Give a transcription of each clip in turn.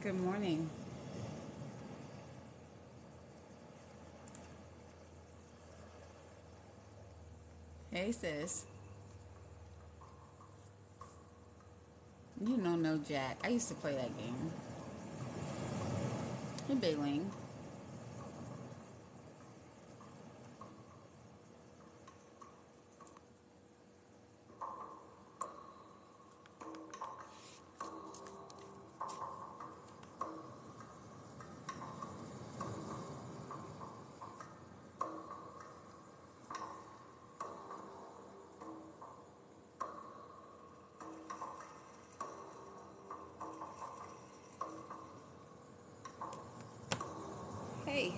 Good morning. Hey, sis. You know no Jack. I used to play that game. Hey, Bailing. Hey.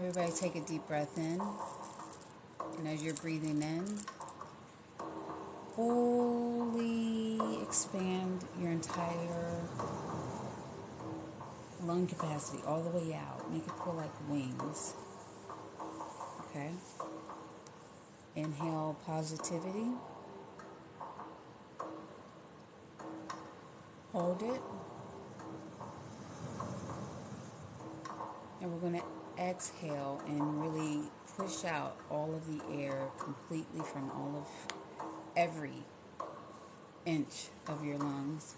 Everybody take a deep breath in. And as you're breathing in, fully expand your entire lung capacity all the way out. Make it feel like wings. Okay? Inhale positivity. Hold it. And we're going to exhale and really push out all of the air completely from every inch of your lungs.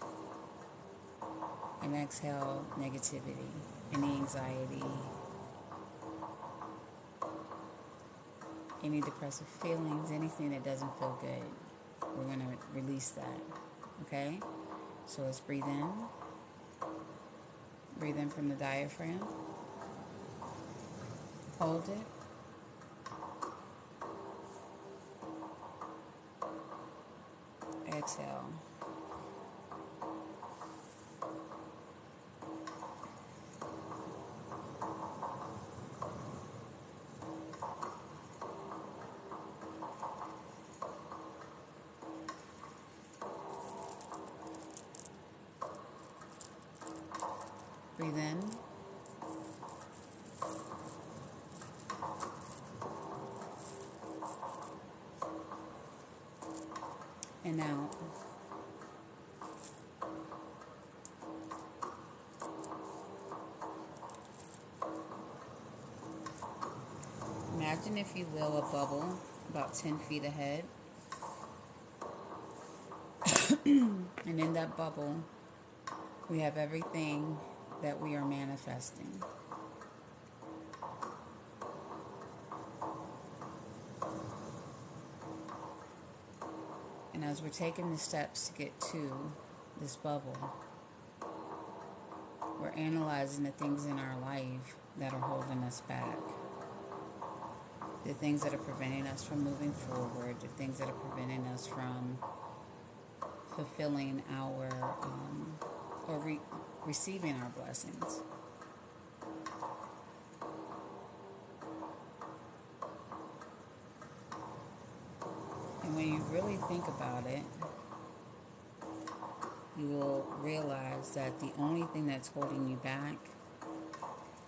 And exhale negativity, any anxiety, any depressive feelings, anything that doesn't feel good. We're going to release that. Okay? So let's breathe in. Breathe in from the diaphragm. Hold it. Exhale. Breathe in. And out. Imagine, if you will, a bubble about 10 feet ahead. And in that bubble, we have everything that we are manifesting. And as we're taking the steps to get to this bubble, we're analyzing the things in our life that are holding us back. The things that are preventing us from moving forward, the things that are preventing us from fulfilling our, receiving our blessings. And when you really think about it, you will realize that the only thing that's holding you back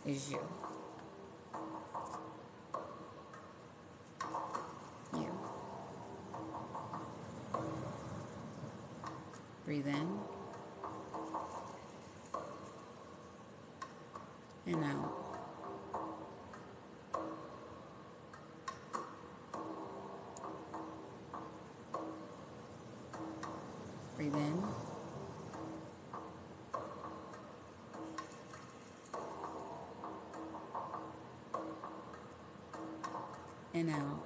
is you. You. Breathe in and out. Breathe in and out.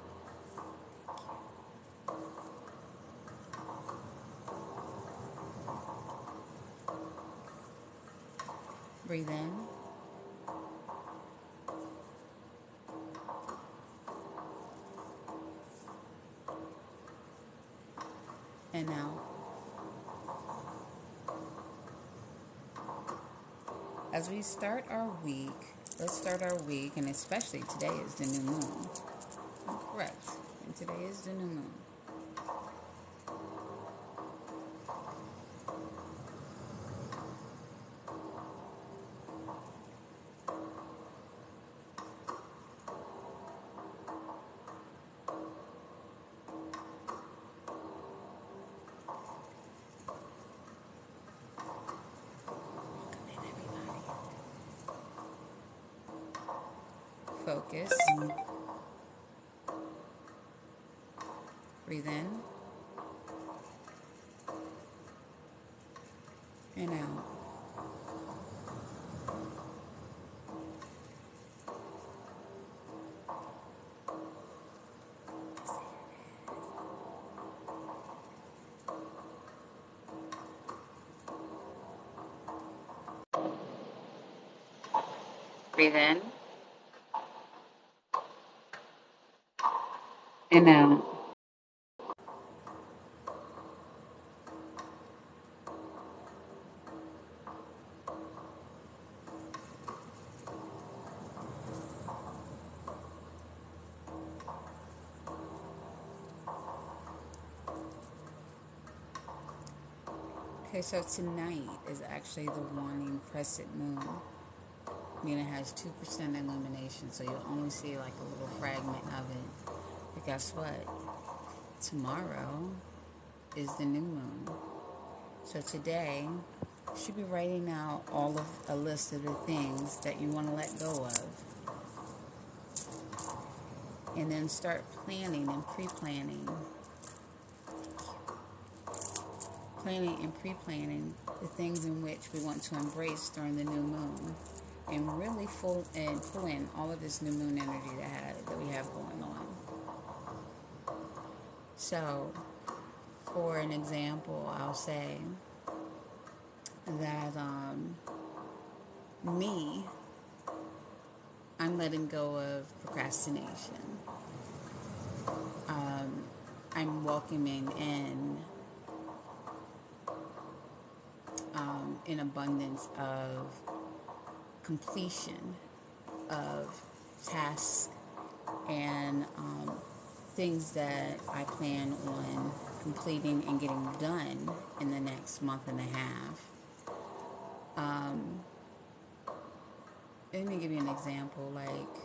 Breathe in and out. As we start our week, let's start our week, and especially today is the new moon. I'm correct. And today is the new moon. Focus. Breathe in and out. Breathe in and out. Okay, so tonight is actually the waning crescent moon. I mean, it has 2% illumination, so you'll only see like a little fragment of it. But guess what? Tomorrow is the new moon. So today, you should be writing out all of a list of the things that you want to let go of. And then start planning and pre-planning. Planning and pre-planning the things in which we want to embrace during the new moon. And really pull in all of this new moon energy that we have going on. So, for an example, I'll say that I'm letting go of procrastination. I'm welcoming in an abundance of completion of tasks and things that I plan on completing and getting done in the next month and a half. Let me give you an example. Like,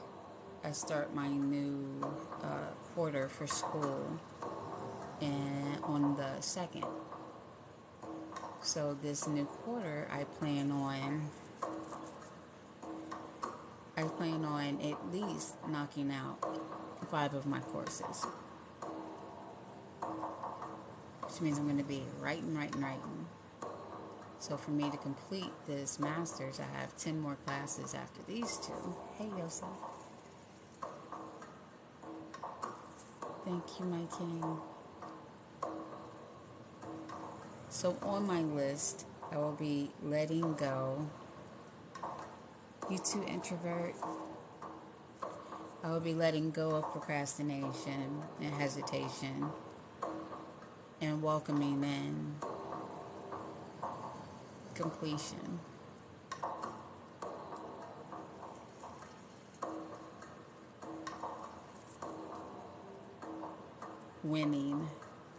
I start my new quarter for school and on the 2nd. So this new quarter, I plan on at least knocking out 5 of my courses, which means I'm going to be writing. So for me to complete this master's, I have 10 more classes after these 2. Hey, Yosef. Thank you, my king. So on my list, I will be letting go. You too, introvert. I will be letting go of procrastination and hesitation and welcoming in completion. Winning.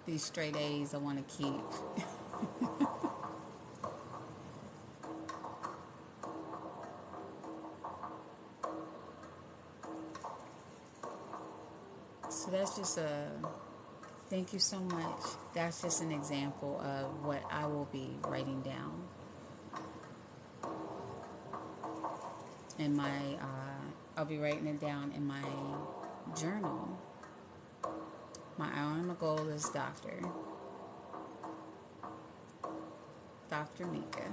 These straight A's I want to keep. So that's just thank you so much. That's just an example of what I will be writing down. In my, I'll be writing it down in my journal. My honor goal is Dr. Mika.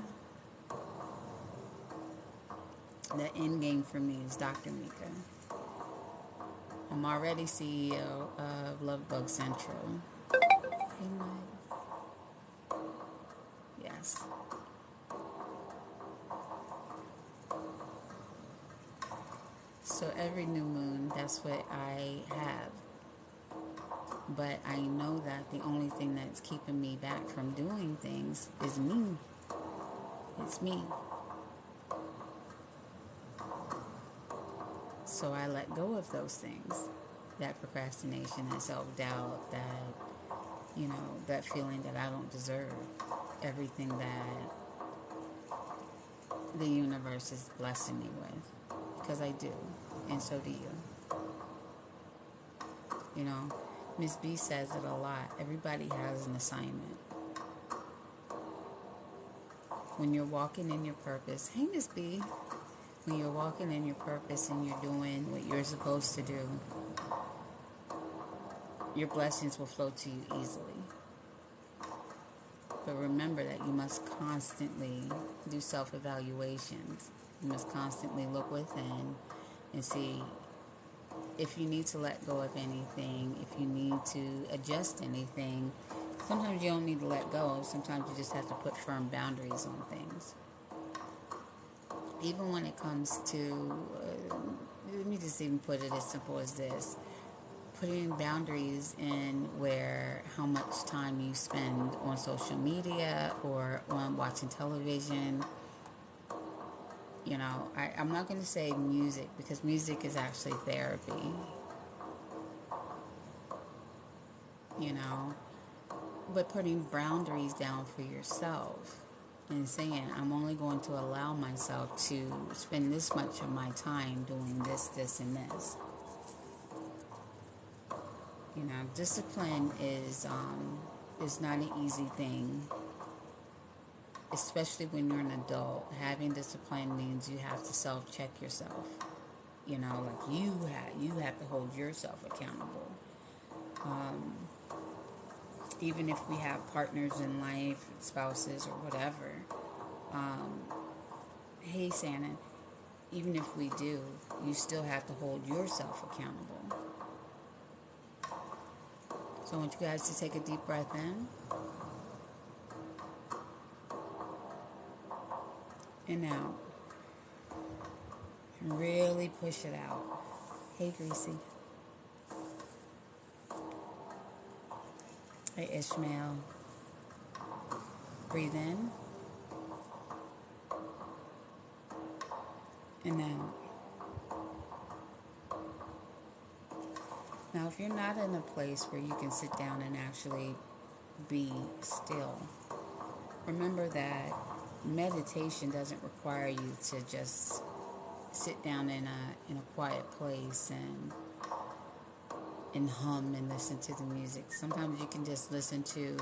The end game for me is Dr. Mika. I'm already CEO of Lovebug Central. Hey, Mike. Yes. So every new moon, that's what I have. But I know that the only thing that's keeping me back from doing things is me. It's me. So I let go of those things. That procrastination, that self-doubt, that feeling that I don't deserve everything that the universe is blessing me with. Because I do. And so do you. You know, Miss B says it a lot. Everybody has an assignment. When you're walking in your purpose, hey Miss B, when you're walking in your purpose and you're doing what you're supposed to do, your blessings will flow to you easily. But remember that you must constantly do self-evaluations. You must constantly look within and see if you need to let go of anything, if you need to adjust anything. Sometimes you don't need to let go. Sometimes you just have to put firm boundaries on things. Even when it comes to, let me just even put it as simple as this. Putting boundaries in where how much time you spend on social media or on watching television. You know, I'm not going to say music because music is actually therapy. You know, But putting boundaries down for yourself and saying, I'm only going to allow myself to spend this much of my time doing this, this, and this. You know, discipline is not an easy thing, especially when you're an adult. Having discipline means you have to self-check yourself. You know, like you have to hold yourself accountable. Um, Even if we have partners in life, spouses or whatever. Um, hey, Santa, even if we do, you still have to hold yourself accountable. So I want you guys to take a deep breath in and out. And really push it out. Hey, Greasy. Hey, Ishmael. Breathe in and out. Now, if you're not in a place where you can sit down and actually be still, remember that meditation doesn't require you to just sit down in a quiet place and hum and listen to the music. Sometimes you can just listen to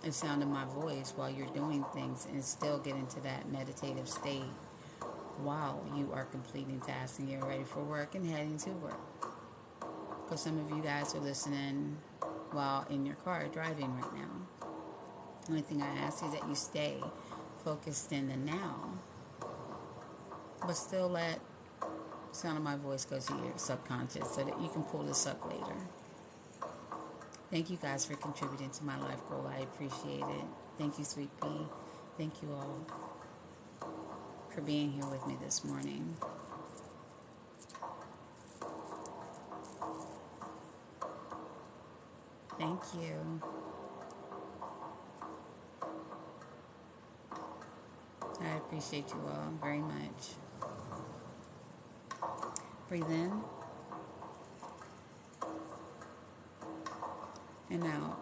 the sound of my voice while you're doing things and still get into that meditative state while you are completing tasks and getting ready for work and heading to work. Because some of you guys are listening while in your car driving right now. The only thing I ask is that you stay focused in the now, but still let the sound of my voice go to your subconscious so that you can pull this up later. Thank you guys for contributing to my life goal. I appreciate it. Thank you, Sweet Pea. Thank you all for being here with me this morning. Thank you. I appreciate you all very much. Breathe in and out.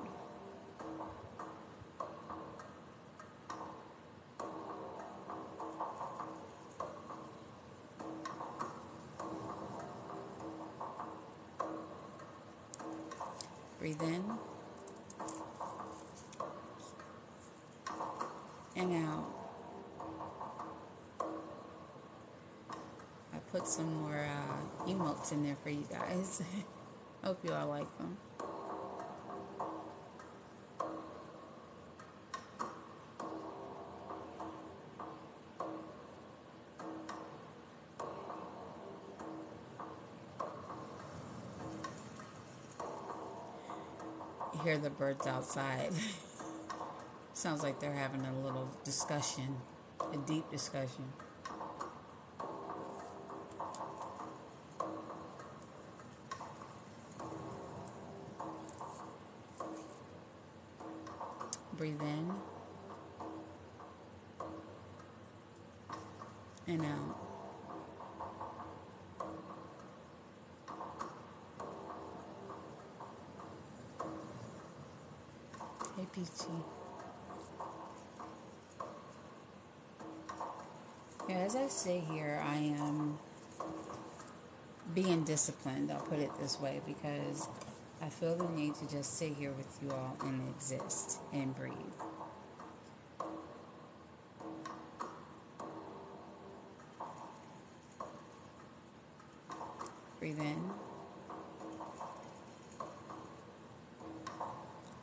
Breathe in and out. I put some more emotes in there for you guys. Hope you all like them. You hear the birds outside. Sounds like they're having a little discussion, a deep discussion. Breathe in and out. Hey, Peachy. Yeah, as I sit here, I am being disciplined. I'll put it this way because I feel the need to just sit here with you all and exist and breathe. Breathe in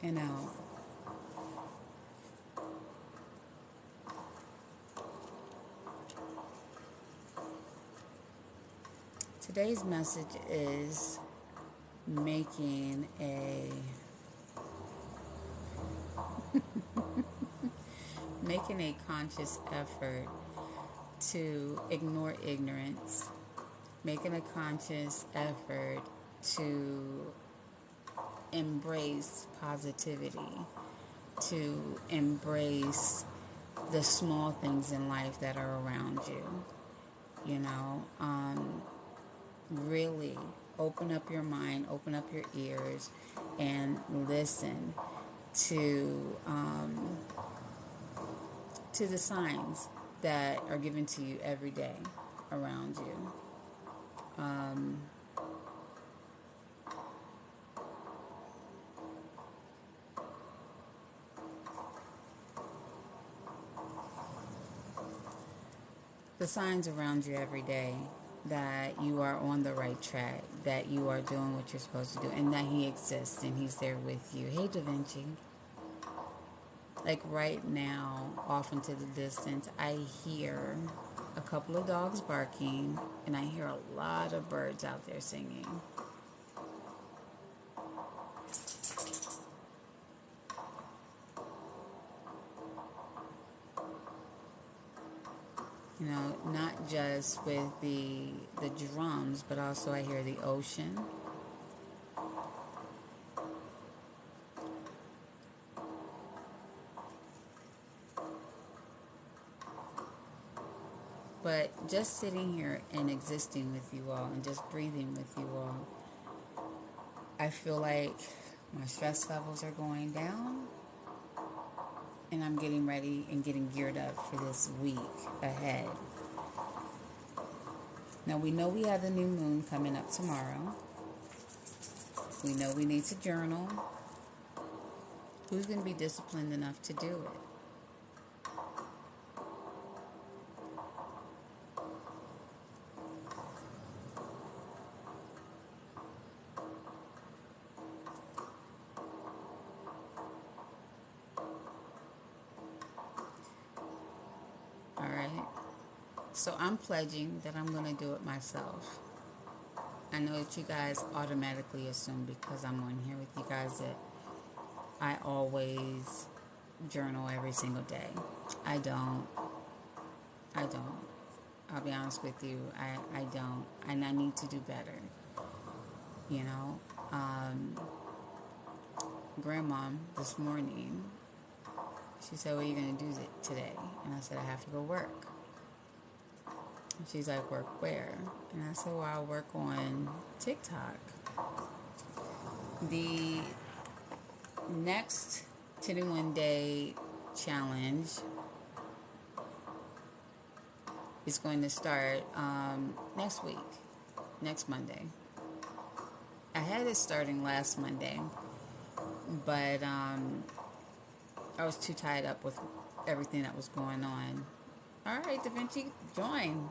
and out. Today's message is making a conscious effort to ignore ignorance, making a conscious effort to embrace positivity, to embrace the small things in life that are around you. You know, really open up your mind, open up your ears, and listen to to the signs that are given to you every day around you. Um, the signs around you every day that you are on the right track, that you are doing what you're supposed to do, and that He exists and He's there with you. Hey, Da Vinci. Like right now, off into the distance, I hear a couple of dogs barking, and I hear a lot of birds out there singing. You know, not just with the drums, but also I hear the ocean. But just sitting here and existing with you all and just breathing with you all, I feel like my stress levels are going down, and I'm getting ready and getting geared up for this week ahead. Now, we know we have the new moon coming up tomorrow. We know we need to journal. Who's going to be disciplined enough to do it? All right. So I'm pledging that I'm going to do it myself. I know that you guys automatically assume because I'm on here with you guys that I always journal every single day. I don't. I don't. I'll be honest with you. I don't. And I need to do better. You know? Grandma this morning, she said, "What are you going to do today?" And I said, "I have to go work." And she's like, "Work where?" And I said, "Well, I'll work on TikTok." The next 21-day challenge is going to start next week, next Monday. I had it starting last Monday, but I was too tied up with everything that was going on. All right, Da Vinci, join.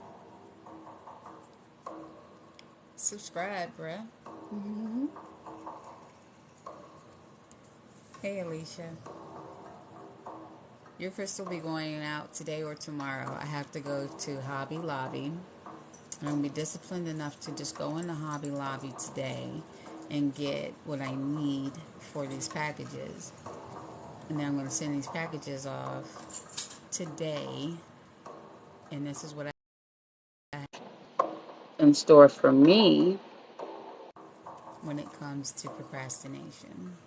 Subscribe, bruh. Mm-hmm. Hey, Alicia. Your crystal will be going out today or tomorrow. I have to go to Hobby Lobby. I'm going to be disciplined enough to just go in the Hobby Lobby today and get what I need for these packages. And then I'm going to send these packages off today. And this is what I have in store for me when it comes to procrastination.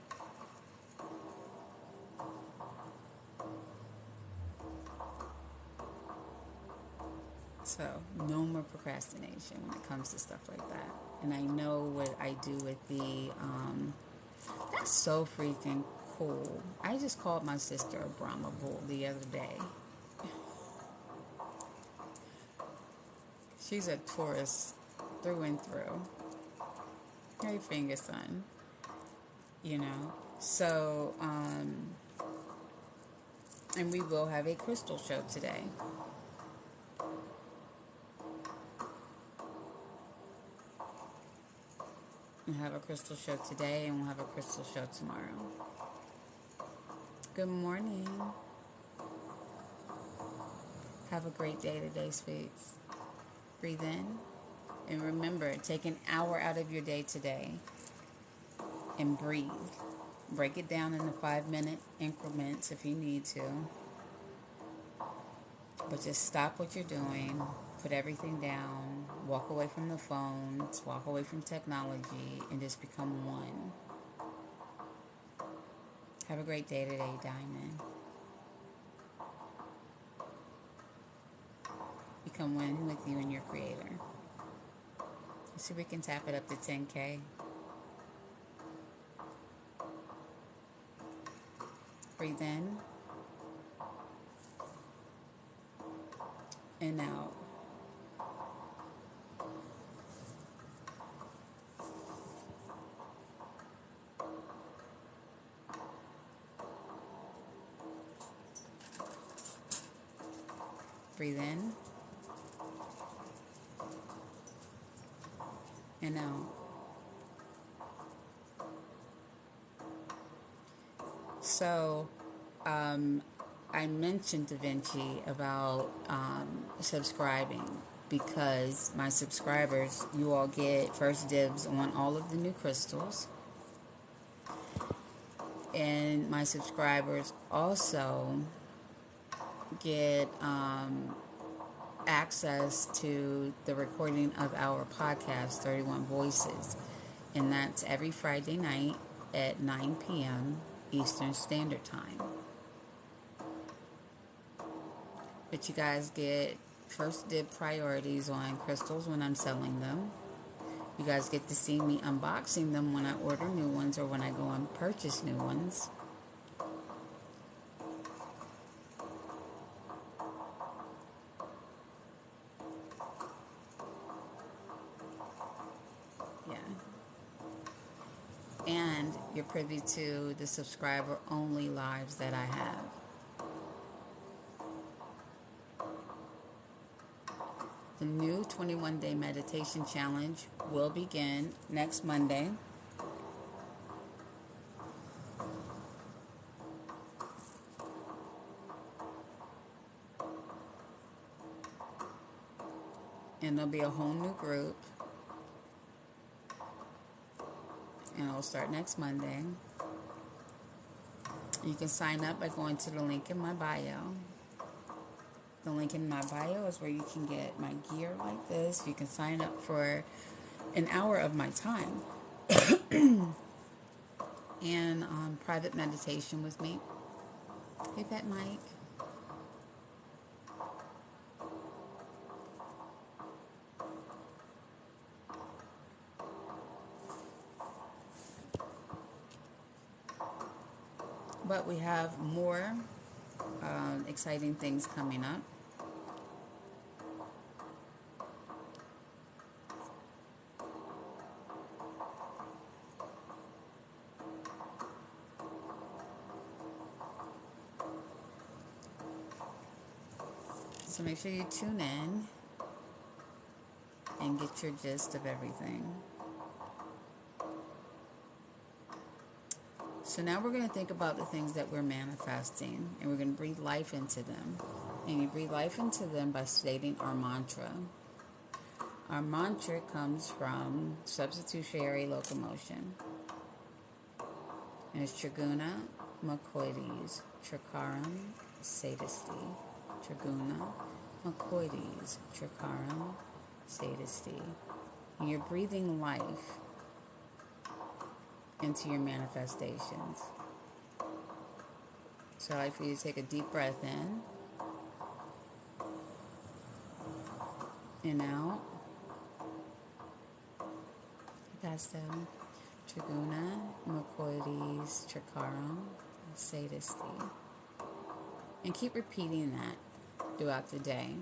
So, no more procrastination when it comes to stuff like that. And I know what I do with that's so freaking cool. I just called my sister a Brahma bull the other day. She's a Taurus through and through. Hey, finger son. You know? So, and we will have a crystal show today. We'll have a crystal show today, and we'll have a crystal show tomorrow. Good morning. Have a great day today, sweets. Breathe in. And remember, take an hour out of your day today and breathe. Break it down into 5-minute increments if you need to. But just stop what you're doing. Put everything down. Walk away from the phones. Walk away from technology. And just become one. Have a great day today, Diamond. Become one with you and your Creator. See if we can tap it up to 10K. Breathe in and out. Breathe in and out. So, I mentioned Da Vinci about subscribing because my subscribers, you all get first dibs on all of the new crystals. And my subscribers also get access to the recording of our podcast, 31 Voices. And that's every Friday night at 9 p.m. Eastern Standard Time. But you guys get first dib priorities on crystals when I'm selling them. You guys get to see me unboxing them when I order new ones or when I go and purchase new ones. Yeah. And you're privy to the subscriber only lives that I have. The new 21-day meditation challenge will begin next Monday. And there'll be a whole new group. And it'll start next Monday. You can sign up by going to the link in my bio. The link in my bio is where you can get my gear like this. You can sign up for an hour of my time and private meditation with me. Hey, Pet Mike. But we have more exciting things coming up. So make sure you tune in and get your gist of everything. So now we're going to think about the things that we're manifesting, and we're going to breathe life into them. And you breathe life into them by stating our mantra. Our mantra comes from substitutionary locomotion. And it's Triguna Macoides, Trikaram Sadisthi. Triguna Macoides, Trikaram Sadisthi. And you're breathing life into your manifestations. So I'd like for you to take a deep breath in and out. Pastel. Triguna Macoides, Trikaram Sadisthi. And keep repeating that throughout the day.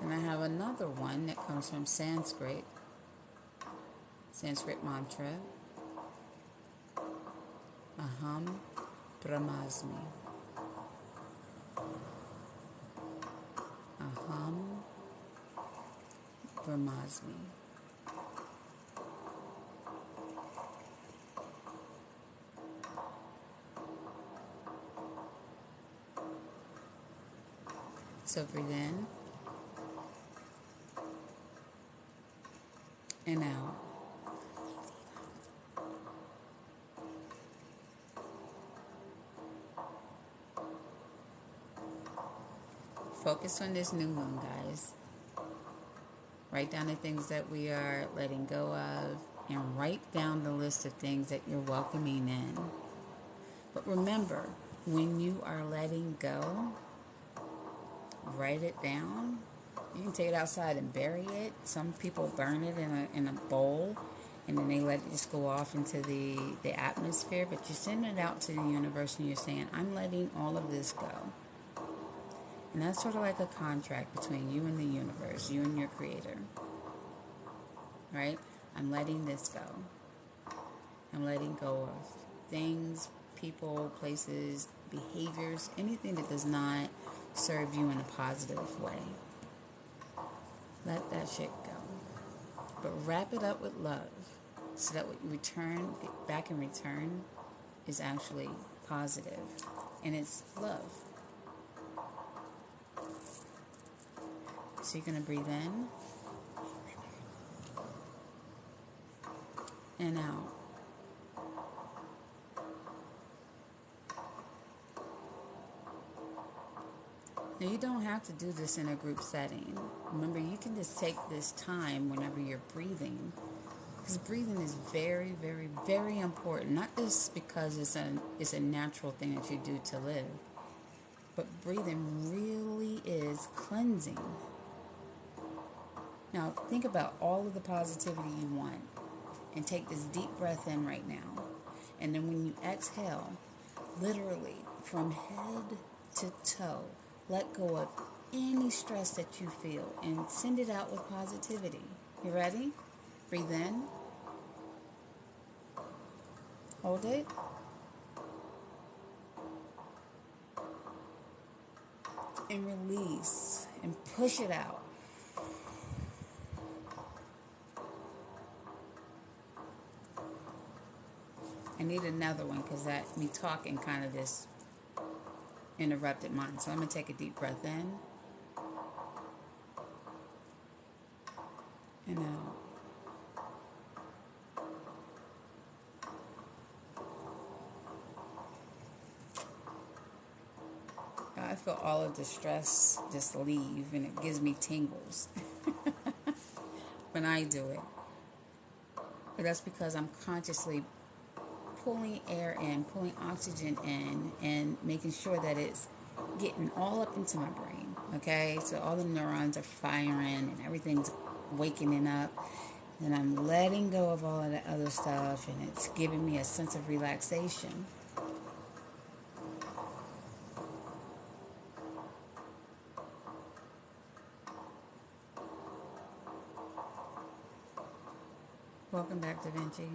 And I have another one that comes from Sanskrit mantra. Aham Brahmasmi. Aham Brahmasmi. So breathe in and out. Focus on this new moon, guys. Write down the things that we are letting go of, and write down the list of things that you're welcoming in. But remember, when you are letting go, write it down. You can take it outside and bury it. Some people burn it in a bowl and then they let it just go off into the atmosphere, but you send it out to the universe and you're saying, I'm letting all of this go. And that's sort of like a contract between you and the universe, you and your creator. Right? I'm letting this go. I'm letting go of things, people, places, behaviors, anything that does not serve you in a positive way. Let that shit go. But wrap it up with love so that what you get back in return is actually positive. And it's love. So you're going to breathe in and out. Now, you don't have to do this in a group setting. Remember, you can just take this time whenever you're breathing, because breathing is very, very, very important. Not just because it's a natural thing that you do to live, but breathing really is cleansing. Now, think about all of the positivity you want, and take this deep breath in right now. And then when you exhale, literally from head to toe, let go of any stress that you feel and send it out with positivity. You ready? Breathe in. Hold it. And release. And push it out. I need another one because that me talking kind of just interrupted mine. So I'm going to take a deep breath in and out. I feel all of the stress just leave, and it gives me tingles when I do it. But that's because I'm consciously pulling air in, pulling oxygen in, and making sure that it's getting all up into my brain. Okay, so all the neurons are firing and everything's waking up, and I'm letting go of all of that other stuff, and it's giving me a sense of relaxation. Welcome back, Da Vinci.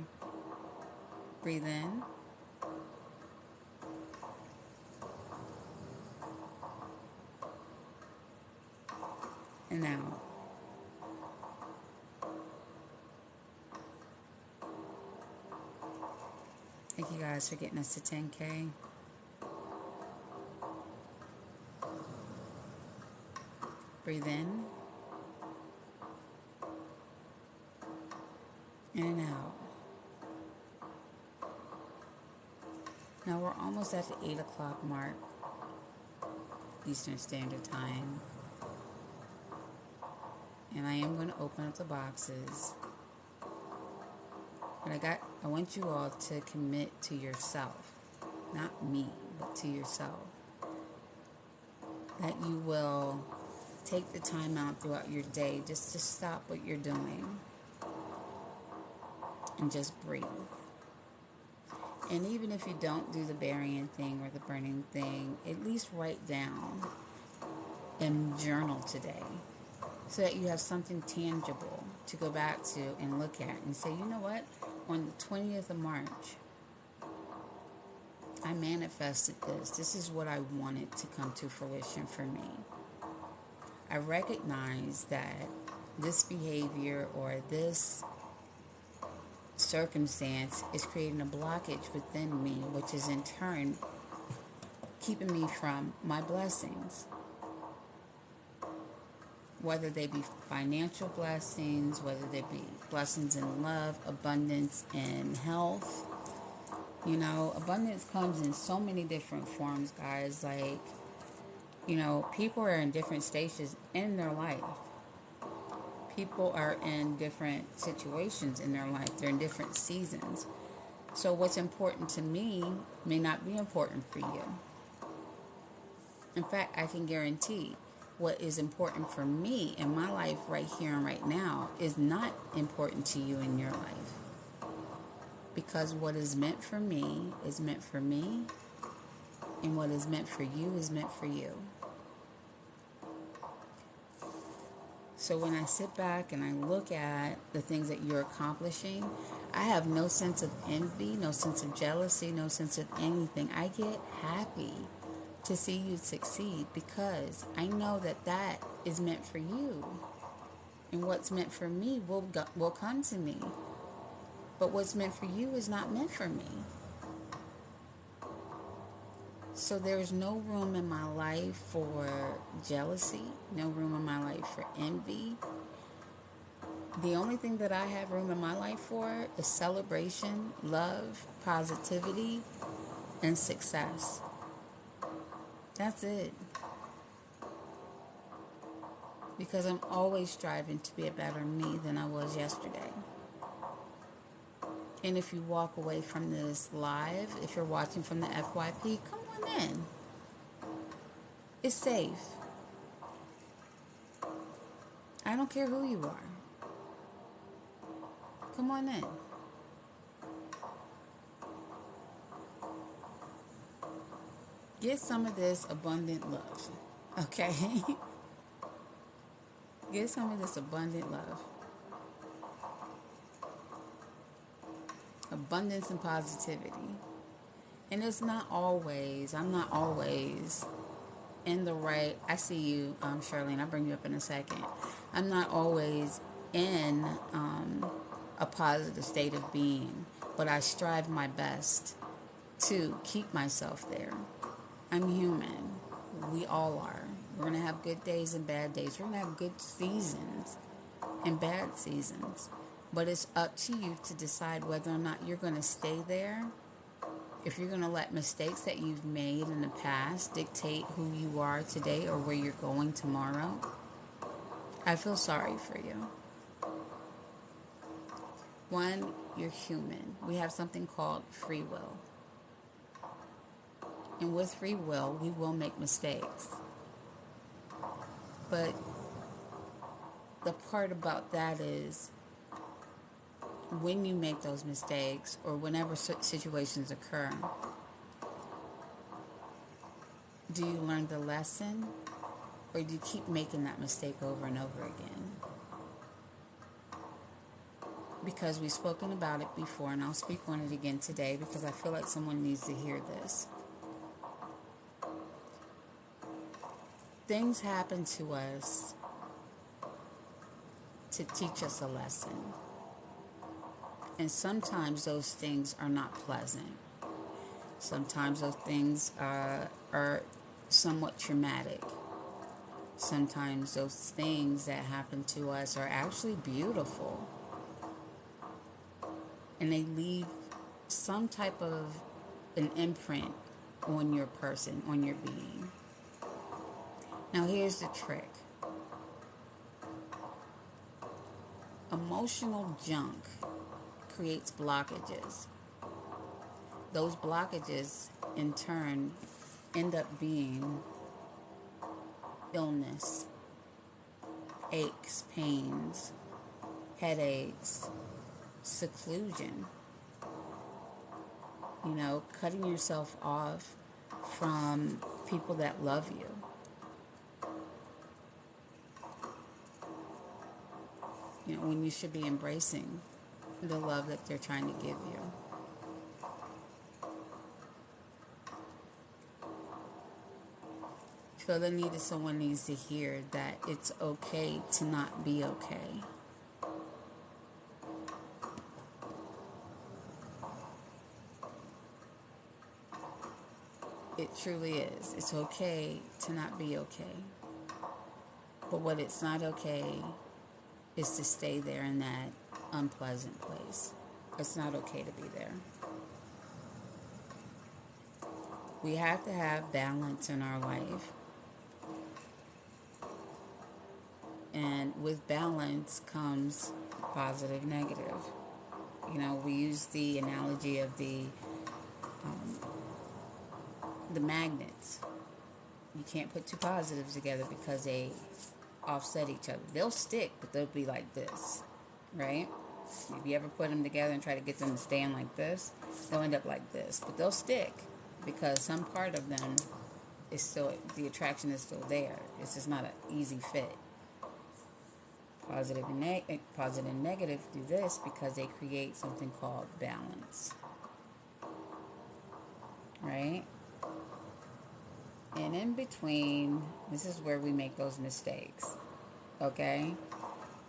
Breathe in. And out. Thank you guys for getting us to 10K. Breathe in. And out. Now we're almost at the 8 o'clock mark, Eastern Standard Time. And I am going to open up the boxes. But I want you all to commit to yourself. Not me, but to yourself. That you will take the time out throughout your day just to stop what you're doing and just breathe. And even if you don't do the burying thing or the burning thing, at least write down and journal today so that you have something tangible to go back to and look at and say, you know what? On the 20th of March, I manifested this. This is what I wanted to come to fruition for me. I recognize that this behavior or this circumstance is creating a blockage within me, which is in turn keeping me from my blessings. Whether they be financial blessings, whether they be blessings in love, abundance, and health. You know, abundance comes in so many different forms, guys. Like, you know, people are in different stages in their life. People are in different situations in their life. They're in different seasons. So what's important to me may not be important for you. In fact, I can guarantee what is important for me in my life right here and right now is not important to you in your life. Because what is meant for me is meant for me, and what is meant for you is meant for you. So when I sit back and I look at the things that you're accomplishing, I have no sense of envy, no sense of jealousy, no sense of anything. I get happy to see you succeed because I know that that is meant for you. And what's meant for me will come to me. But what's meant for you is not meant for me. So there's no room in my life for jealousy, no room in my life for envy. The only thing that I have room in my life for is celebration, love, positivity, and success. That's it. Because I'm always striving to be a better me than I was yesterday. And if you walk away from this live, if you're watching from the FYP, come on in. It's safe. I don't care who you are. Come on in. Get some of this abundant love. Okay? Get some of this abundant love. Abundance and positivity. And it's not always, I'm not always in the right, I see you, Charlene, I'll bring you up in a second. I'm not always in a positive state of being, but I strive my best to keep myself there. I'm human. We all are. We're going to have good days and bad days. We're going to have good seasons and bad seasons. But it's up to you to decide whether or not you're going to stay there. If you're going to let mistakes that you've made in the past dictate who you are today or where you're going tomorrow. I feel sorry for you. One, you're human. We have something called free will. And with free will, we will make mistakes. But the part about that is when you make those mistakes or whenever situations occur, do you learn the lesson or do you keep making that mistake over and over again? Because we've spoken about it before, and I'll speak on it again today because I feel like someone needs to hear this. Things happen to us to teach us a lesson. And sometimes those things are not pleasant. Sometimes those things are somewhat traumatic. Sometimes those things that happen to us are actually beautiful. And they leave some type of an imprint on your person, on your being. Now here's the trick. Emotional junk creates blockages. Those blockages, in turn, end up being illness, aches, pains, headaches, seclusion. Cutting yourself off from people that love you. When you should be embracing the love that they're trying to give you. Feel the need that someone needs to hear that it's okay to not be okay. It truly is. It's okay to not be okay. But what it's not okay is to stay there in that unpleasant place. It's not okay to be there. We have to have balance in our life. And with balance comes positive, negative. We use the analogy of the magnets. You can't put two positives together because they offset each other. They'll stick, but they'll be like this, right? If you ever put them together and try to get them to stand like this, they'll end up like this. But they'll stick because some part of them is still, the attraction is still there. It's just not an easy fit. Positive and negative do this because they create something called balance. Right? And in between, this is where we make those mistakes. Okay?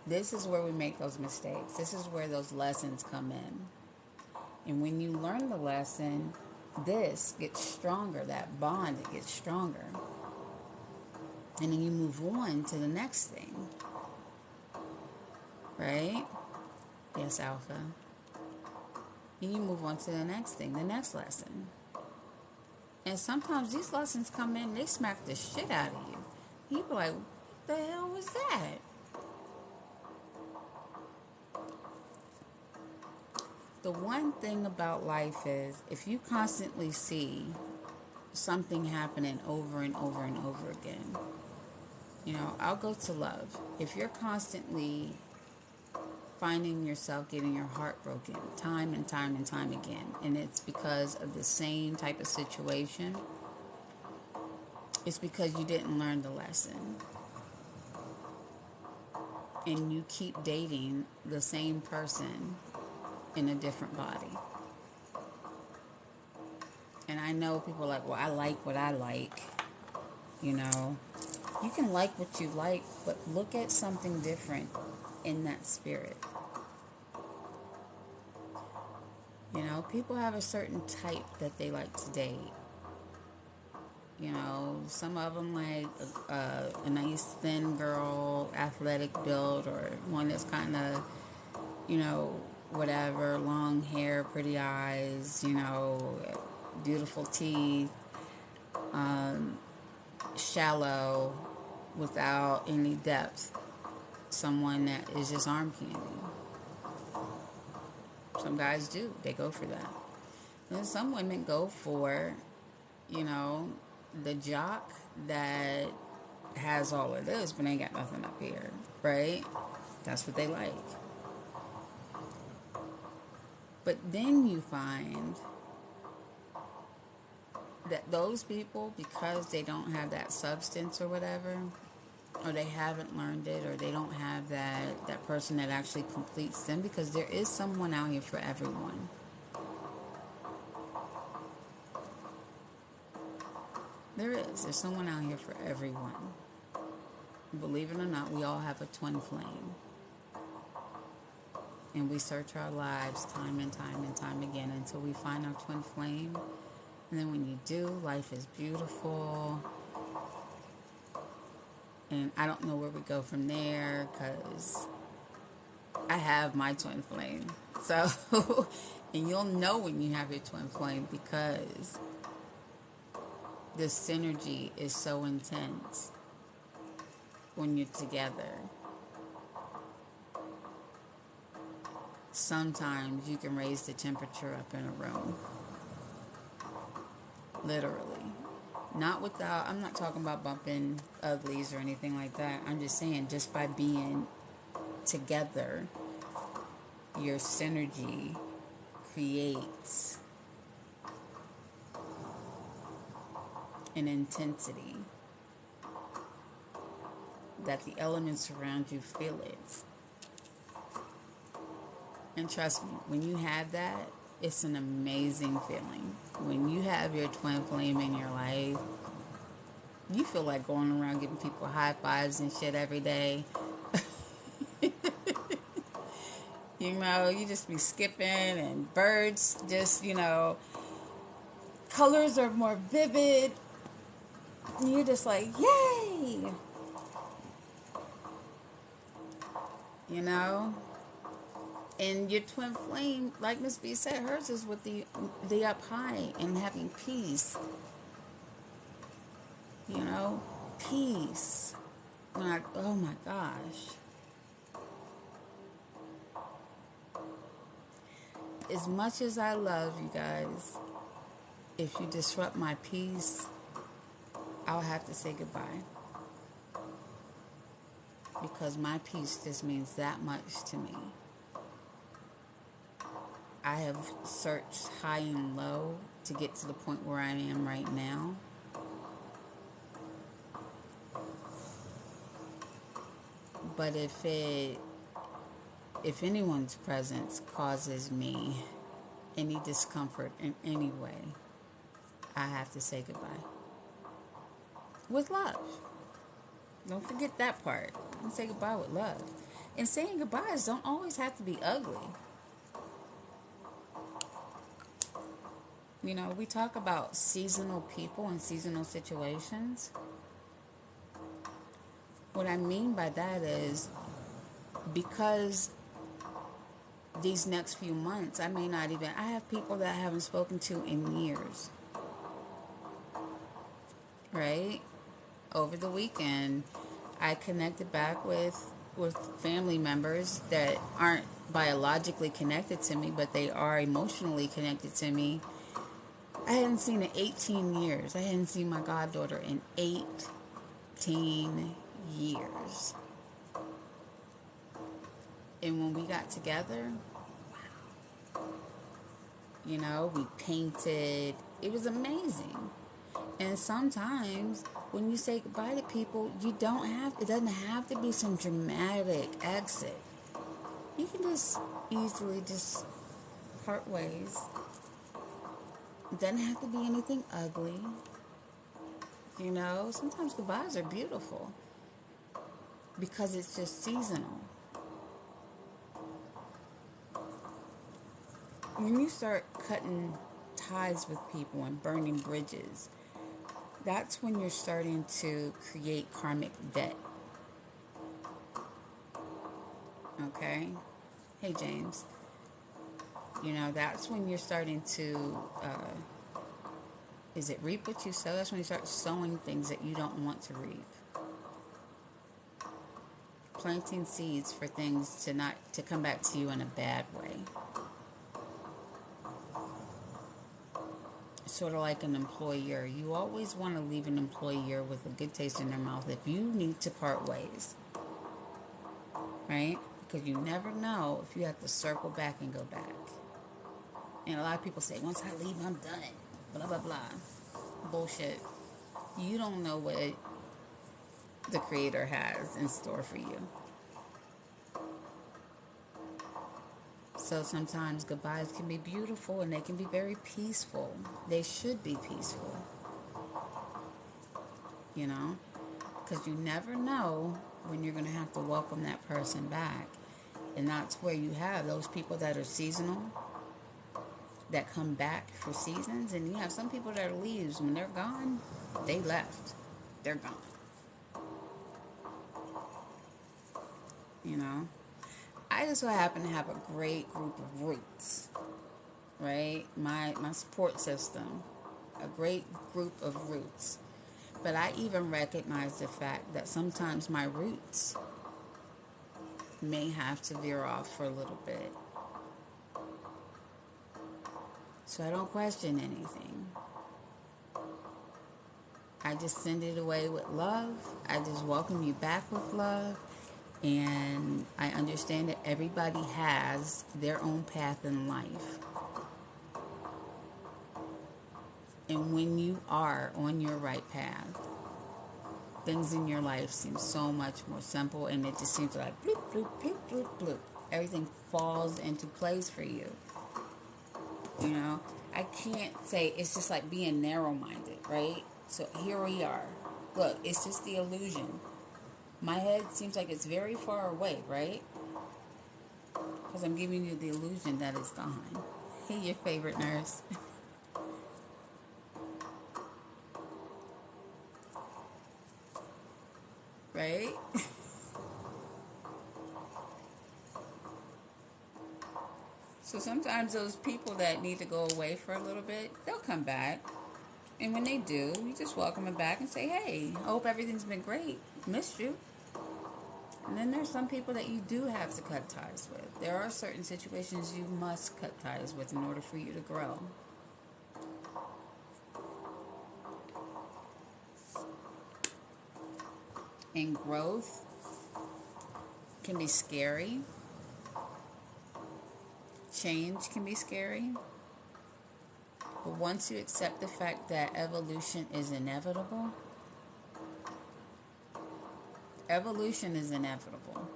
This is where we make those mistakes. This is where those lessons come in. And when you learn the lesson, this gets stronger. That bond, it gets stronger. And then you move on to the next thing. Right? Yes, Alpha. And you move on to the next thing, the next lesson. And sometimes these lessons come in, they smack the shit out of you. You be like, what the hell was that? The one thing about life is if you constantly see something happening over and over and over again, I'll go to love. If you're constantly finding yourself getting your heart broken time and time and time again, and it's because of the same type of situation, it's because you didn't learn the lesson. And you keep dating the same person in a different body. And I know people are like, well, I like what I like. You can like what you like, but look at something different in that spirit. People have a certain type that they like to date. Some of them like a nice thin girl, athletic build, or one that's kind of, whatever, long hair, pretty eyes, beautiful teeth, shallow, without any depth. Someone that is just arm candy. Some guys do. They go for that. And some women go for, the jock that has all of this, but ain't got nothing up here, right? That's what they like. But then you find that those people, because they don't have that substance or whatever, or they haven't learned it, or they don't have that person that actually completes them, because there is someone out here for everyone. There's someone out here for everyone. Believe it or not, we all have a twin flame. And we search our lives time and time and time again until we find our twin flame. And then when you do, life is beautiful. And I don't know where we go from there, because I have my twin flame. So, and you'll know when you have your twin flame, because the synergy is so intense when you're together. Sometimes you can raise the temperature up in a room. Literally. I'm not talking about bumping uglies or anything like that. I'm just saying, just by being together, your synergy creates an intensity that the elements around you feel it. And trust me, when you have that, it's an amazing feeling. When you have your twin flame in your life, you feel like going around giving people high fives and shit every day. You just be skipping, and birds just, colors are more vivid. And you're just like, yay! And your twin flame, like Miss B said, hers is with the up high and having peace. Peace. Oh my gosh. As much as I love you guys, if you disrupt my peace, I'll have to say goodbye. Because my peace just means that much to me. I have searched high and low to get to the point where I am right now. But if anyone's presence causes me any discomfort in any way, I have to say goodbye. With love. Don't forget that part. You say goodbye with love. And saying goodbyes don't always have to be ugly. You know, we talk about seasonal people and seasonal situations. What I mean by that is because these next few months, I may not even, I have people that I haven't spoken to in years, right? Over the weekend, I connected back with family members that aren't biologically connected to me, but they are emotionally connected to me. I hadn't seen in 18 years. I hadn't seen my goddaughter in 18 years. And when we got together, you know, we painted. It was amazing. And sometimes when you say goodbye to people, it doesn't have to be some dramatic exit. You can just easily just part ways. It doesn't have to be anything ugly. You know, sometimes goodbyes are beautiful because it's just seasonal. When you start cutting ties with people and burning bridges, that's when you're starting to create karmic debt. Okay? Hey, James. You know, that's when you're starting to, is it reap what you sow? That's when you start sowing things that you don't want to reap. Planting seeds for things to come back to you in a bad way. Sort of like an employer. You always want to leave an employer with a good taste in their mouth if you need to part ways. Right? Because you never know if you have to circle back and go back. And a lot of people say, once I leave, I'm done. Blah, blah, blah. Bullshit. You don't know what the Creator has in store for you. So sometimes goodbyes can be beautiful and they can be very peaceful. They should be peaceful. You know? Because you never know when you're going to have to welcome that person back. And that's where you have those people that are seasonal, that come back for seasons. And you have some people that are leaves. When they're gone, they left. They're gone. You know? I just so happen to have a great group of roots, right? My support system, a great group of roots. But I even recognize the fact that sometimes my roots may have to veer off for a little bit. So I don't question anything. I just send it away with love. I just welcome you back with love. And I understand that everybody has their own path in life. And when you are on your right path, things in your life seem so much more simple, and it just seems like bloop, bloop, bloop, bloop, bloop. Everything falls into place for you. You know, I can't say it's just like being narrow-minded, right? So here we are. Look, it's just the illusion. My head seems like it's very far away, right? Because I'm giving you the illusion that it's gone. Hey, your favorite nurse. Right? So sometimes those people that need to go away for a little bit, they'll come back. And when they do, you just welcome them back and say, hey, I hope everything's been great. Missed you. And then there's some people that you do have to cut ties with. There are certain situations you must cut ties with in order for you to grow. And growth can be scary. Change can be scary, but once you accept the fact that evolution is inevitable, evolution is inevitable.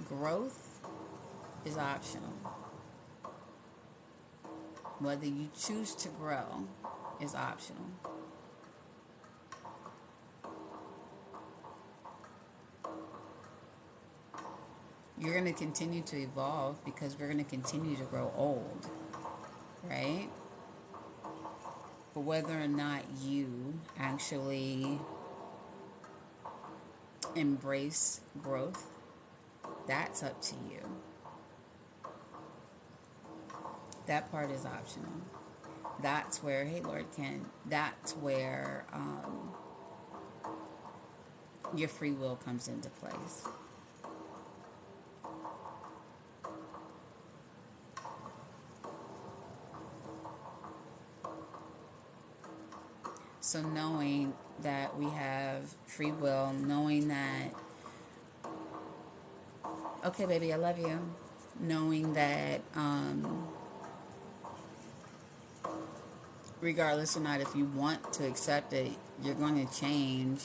Growth is optional. Whether you choose to grow is optional. You're going to continue to evolve because we're going to continue to grow old, right? But whether or not you actually embrace growth, that's up to you. That part is optional. That's where, hey Lord, that's where your free will comes into place. So knowing that we have free will, knowing that, okay, baby, I love you. Knowing that, regardless or not, if you want to accept it, you're going to change.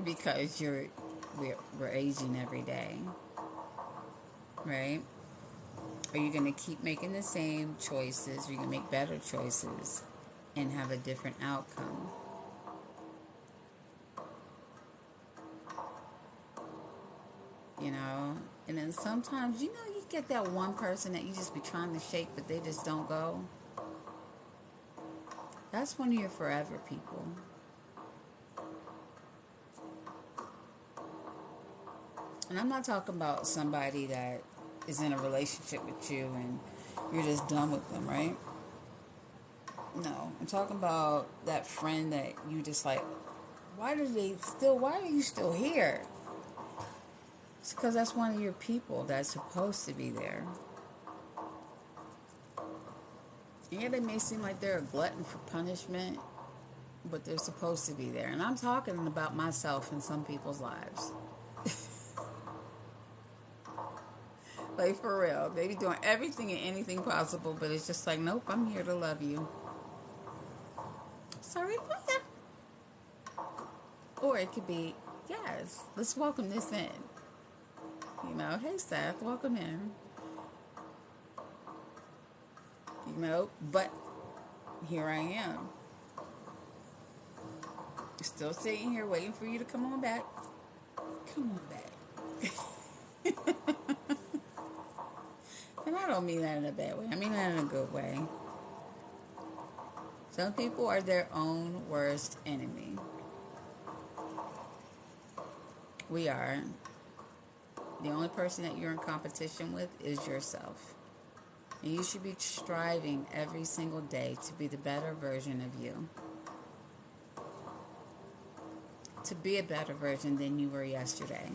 Because we're aging every day, right? Are you going to keep making the same choices? Are you going to make better choices and have a different outcome? You know? And then sometimes, you get that one person that you just be trying to shake, but they just don't go. That's one of your forever people. And I'm not talking about somebody that is in a relationship with you and you're just done with them, right? No, I'm talking about that friend that you just like, why are you still here? It's because that's one of your people that's supposed to be there. Yeah, they may seem like they're a glutton for punishment, but they're supposed to be there. And I'm talking about myself in some people's lives. Like, for real. They be doing everything and anything possible, but it's just like, nope, I'm here to love you. Sorry about that. Or it could be, yes, let's welcome this in. Hey, Seth, welcome in. But here I am. Still sitting here waiting for you to come on back. Come on back. And I don't mean that in a bad way. I mean that in a good way. Some people are their own worst enemy. We are. The only person that you're in competition with is yourself. And you should be striving every single day to be the better version of you. To be a better version than you were yesterday.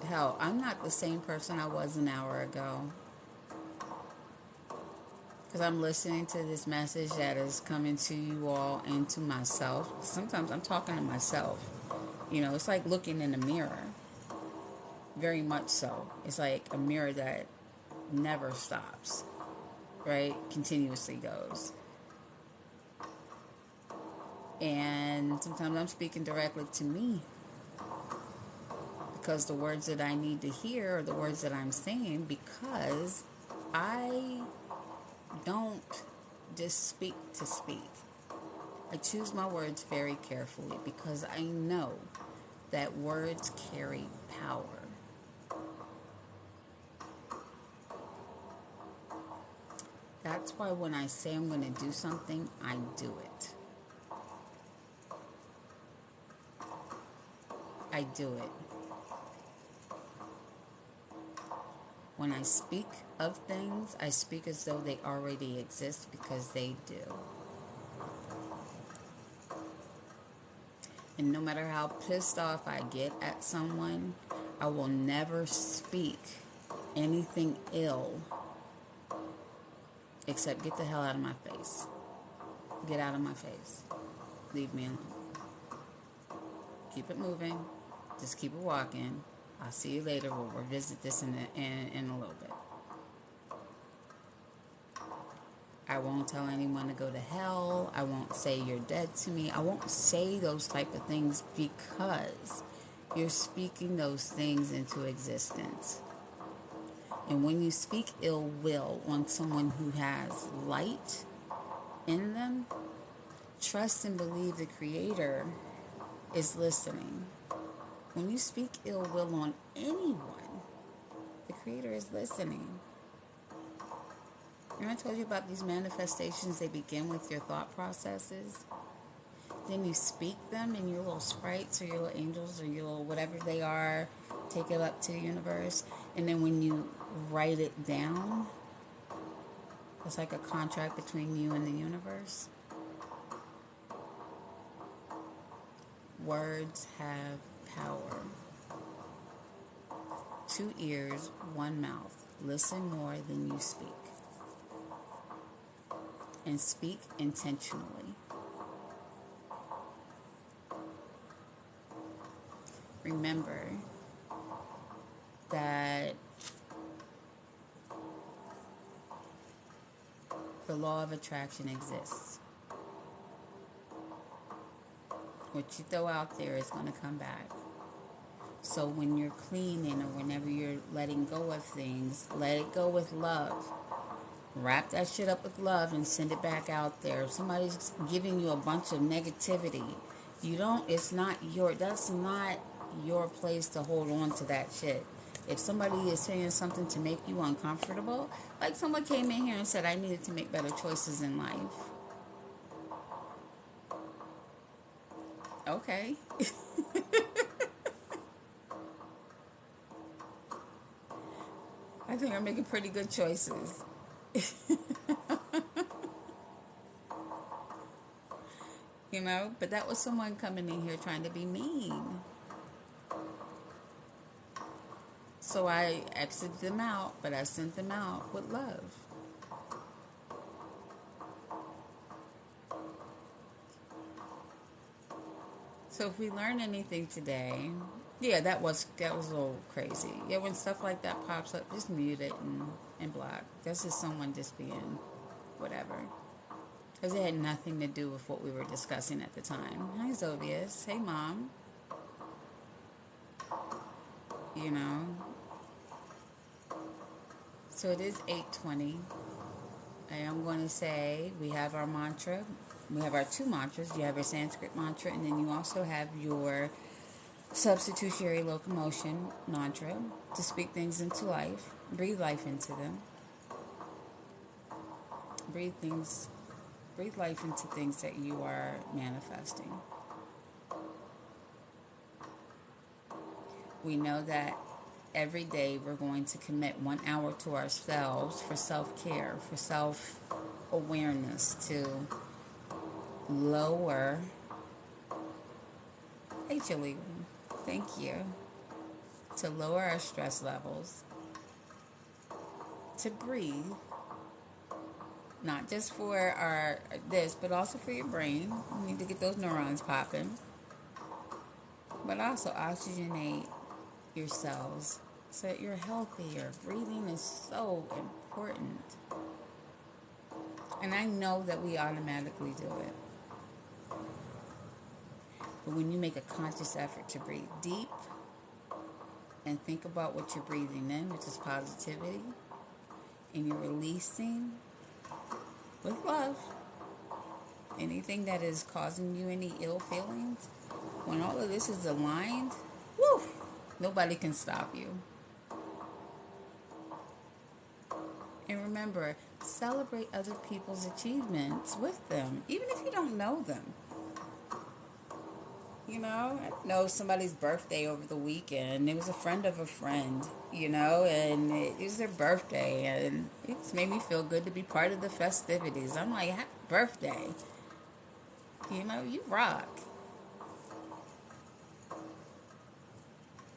Hell, I'm not the same person I was an hour ago. Because I'm listening to this message that is coming to you all and to myself. Sometimes I'm talking to myself. It's like looking in a mirror. Very much so. It's like a mirror that never stops, right? Continuously goes. And sometimes I'm speaking directly to me. Because the words that I need to hear are the words that I'm saying, because I don't just speak to speak. I choose my words very carefully because I know that words carry power. That's why when I say I'm going to do something, I do it. I do it. When I speak of things, I speak as though they already exist, because they do. And no matter how pissed off I get at someone, I will never speak anything ill except get the hell out of my face. Get out of my face. Leave me alone. Keep it moving. Just keep it walking. I'll see you later. We'll revisit this in a little bit. I won't tell anyone to go to hell. I won't say you're dead to me. I won't say those type of things because you're speaking those things into existence. And when you speak ill will on someone who has light in them, trust and believe the Creator is listening. When you speak ill will on anyone, the Creator is listening. And I told you about these manifestations, they begin with your thought processes. Then you speak them, and your little sprites or your little angels or your little whatever they are take it up to the universe. And then when you write it down, it's like a contract between you and the universe. Words have power. 2 ears, 1 mouth. Listen more than you speak. And speak intentionally. Remember that the law of attraction exists. What you throw out there is going to come back. So when you're cleaning or whenever you're letting go of things, let it go with love. Wrap that shit up with love and send it back out there. If somebody's giving you a bunch of negativity, that's not your place to hold on to that shit. If somebody is saying something to make you uncomfortable, like someone came in here and said I needed to make better choices in life. Okay. I think I'm making pretty good choices. But that was someone coming in here trying to be mean. So I exited them out, but I sent them out with love. So if we learn anything today, that was a little crazy. Yeah, when stuff like that pops up, just mute it and block. That's just someone just being whatever. Because it had nothing to do with what we were discussing at the time. Hi, Zovius. Hey, Mom. So it is 8:20. I am going to say we have our mantra. We have our 2 mantras. You have your Sanskrit mantra, and then you also have your substitutionary locomotion mantra to speak things into life. Breathe life into them. Breathe life into things that you are manifesting. We know that every day we're going to commit 1 hour to ourselves for self-care, for self-awareness, to lower... Hey, Julie. Thank you. To lower our stress levels, to breathe, not just for this, but also for your brain. You need to get those neurons popping. But also oxygenate your cells so that you're healthier. Breathing is so important. And I know that we automatically do it. But when you make a conscious effort to breathe deep and think about what you're breathing in, which is positivity, and you're releasing with love anything that is causing you any ill feelings, when all of this is aligned, woo, nobody can stop you. And remember, celebrate other people's achievements with them, even if you don't know them. I know somebody's birthday over the weekend. It was a friend of a friend, and it was their birthday, and it just made me feel good to be part of the festivities. I'm like, happy birthday. You rock.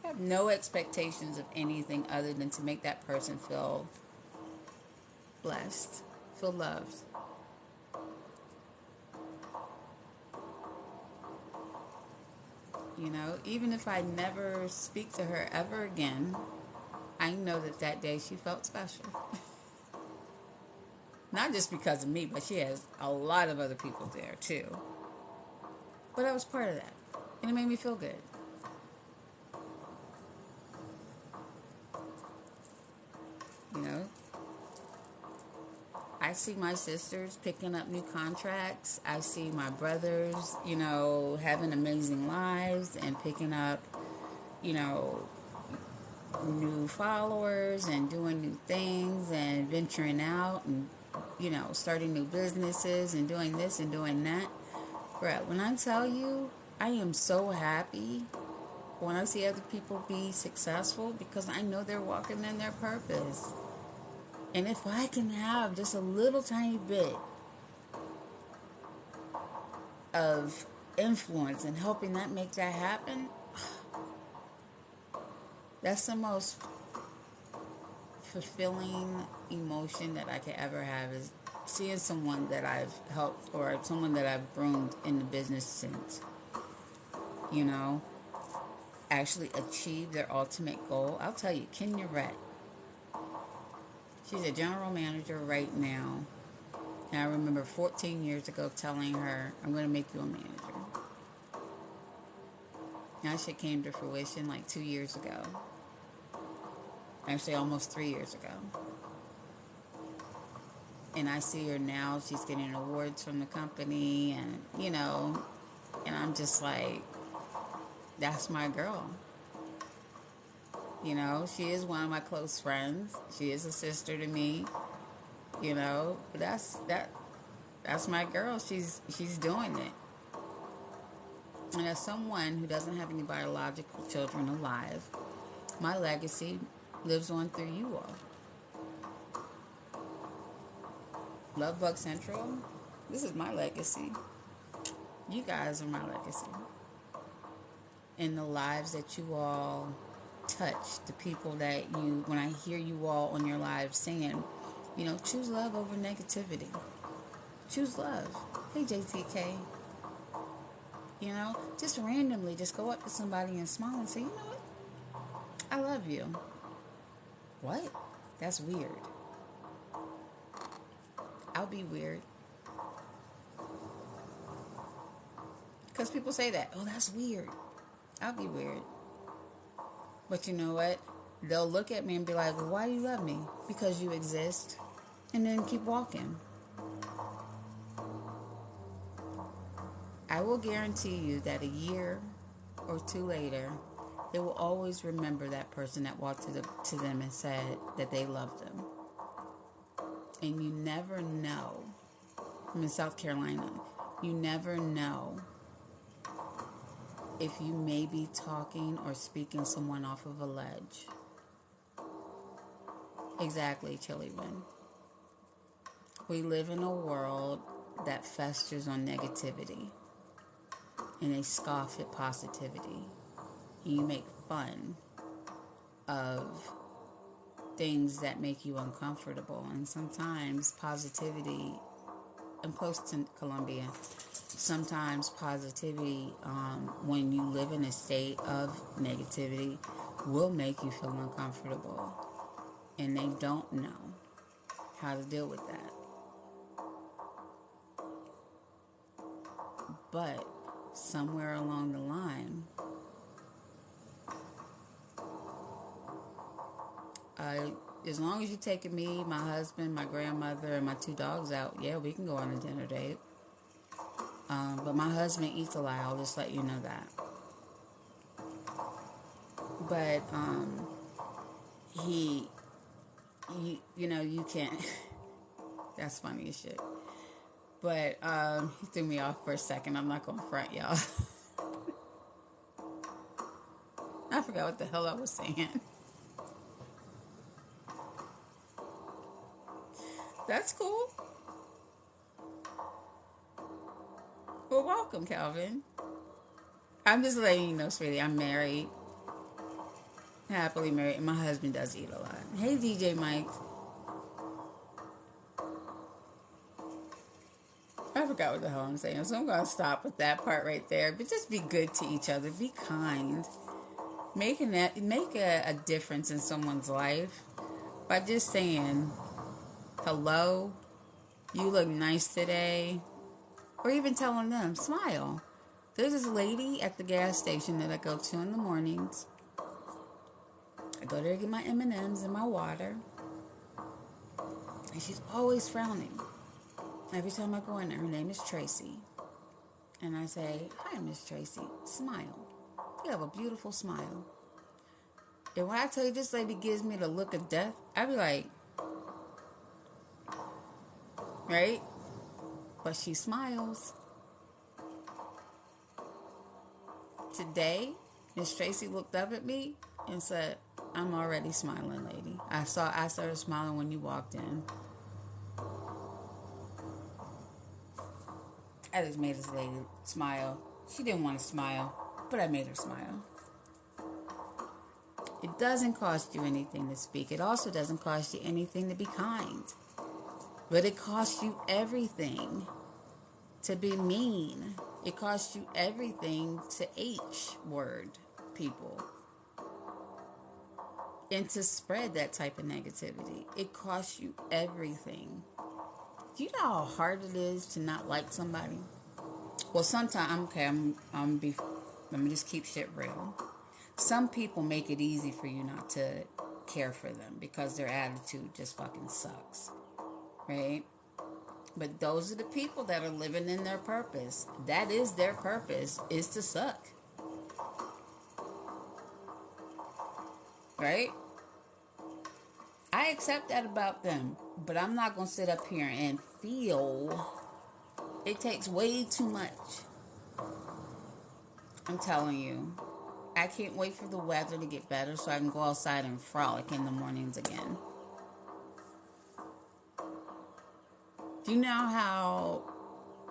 I have no expectations of anything other than to make that person feel blessed, feel loved. You know, even if I never speak to her ever again, I know that that day she felt special. Not just because of me, but she has a lot of other people there too. But I was part of that. And it made me feel good. You know, I see my sisters picking up new contracts. I see my brothers, you know, having amazing lives and picking up, you know, new followers and doing new things and venturing out and, you know, starting new businesses and doing this and doing that. Brett, when I tell you, I am so happy when I see other people be successful because I know they're walking in their purpose. And if I can have just a little tiny bit of influence and helping that make that happen, that's the most fulfilling emotion that I could ever have is seeing someone that I've helped or someone that I've groomed in the business since, you know, actually achieve their ultimate goal. I'll tell you, Kenya Rett, she's a general manager right now. And I remember 14 years ago telling her, I'm going to make you a manager. That shit came to fruition like 2 years ago. Actually, almost 3 years ago. And I see her now. She's getting awards from the company. And, you know, and I'm just like, that's my girl. You know, she is one of my close friends. She is a sister to me. You know, but that's my girl. She's doing it. And as someone who doesn't have any biological children alive, my legacy lives on through you all. Love Bug Central, this is my legacy. You guys are my legacy. And the lives that you all touch, the people that you, when I hear you all on your lives saying, you know, choose love over negativity. Choose love. Hey, JTK. You know, just randomly, just go up to somebody and smile and say, you know what? I love you. What? That's weird. I'll be weird. Because people say that. Oh, that's weird. I'll be weird. But you know what? They'll look at me and be like, well, why do you love me? Because you exist. And then keep walking. I will guarantee you that a year or two later, they will always remember that person that walked to them and said that they loved them. And you never know. I'm in South Carolina. You never know if you may be talking or speaking someone off of a ledge. Exactly, Chili Win. We live in a world that festers on negativity. And they scoff at positivity. And you make fun of things that make you uncomfortable. And sometimes positivity, I'm close to Columbia, sometimes positivity, when you live in a state of negativity, will make you feel uncomfortable. And they don't know how to deal with that. But somewhere along the line, as long as you're taking me, my husband, my grandmother, and my two dogs out, yeah, we can go on a dinner date. But my husband eats a lot. I'll just let you know that. But you know, you can't. That's funny as shit. But he threw me off for a second. I'm not gonna front, y'all. I forgot what the hell I was saying. That's cool. Well, welcome, Calvin. I'm just letting you know, sweetie, I'm married. Happily married. And my husband does eat a lot. Hey, DJ Mike. I forgot forgot what the hell I'm saying. So I'm going to stop with that part right there. But just be good to each other. Be kind. Make a difference in someone's life by just saying, hello, you look nice today. Or even telling them, smile. There's this lady at the gas station that I go to in the mornings. I go there to get my M&Ms and my water. And she's always frowning. Every time I go in there, her name is Tracy. And I say, hi, Miss Tracy. Smile. You have a beautiful smile. And when I tell you this lady gives me the look of death, I be like, right? But she smiles. Today, Miss Tracy looked up at me and said, I'm already smiling, lady. I started smiling when you walked in. I just made this lady smile. She didn't want to smile, but I made her smile. It doesn't cost you anything to speak. It also doesn't cost you anything to be kind. But it costs you everything to be mean. It costs you everything to H-word people. And to spread that type of negativity. It costs you everything. Do you know how hard it is to not like somebody? Well, sometimes, let me just keep shit real. Some people make it easy for you not to care for them because their attitude just fucking sucks. Right? But those are the people that are living in their purpose. That is their purpose, is to suck. Right? I accept that about them, but I'm not going to sit up here and feel. It takes way too much. I'm telling you. I can't wait for the weather to get better so I can go outside and frolic in the mornings again. Do you know how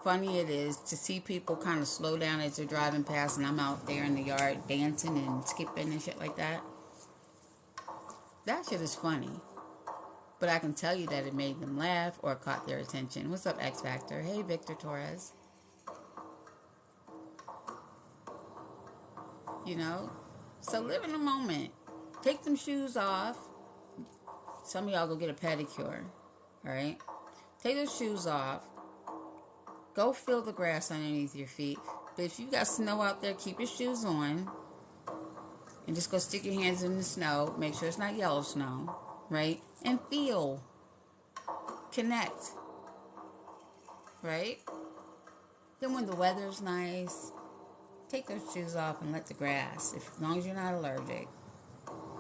funny it is to see people kind of slow down as they're driving past and I'm out there in the yard dancing and skipping and shit like that? That shit is funny. But I can tell you that it made them laugh or caught their attention. What's up, X Factor? Hey, Victor Torres. You know? So live in the moment. Take them shoes off. Some of y'all go get a pedicure. Alright? Take those shoes off. Go feel the grass underneath your feet. But if you got snow out there, keep your shoes on. And just go stick your hands in the snow. Make sure it's not yellow snow. Right? And feel. Connect. Right? Then when the weather's nice, take those shoes off and let the grass, as long as you're not allergic,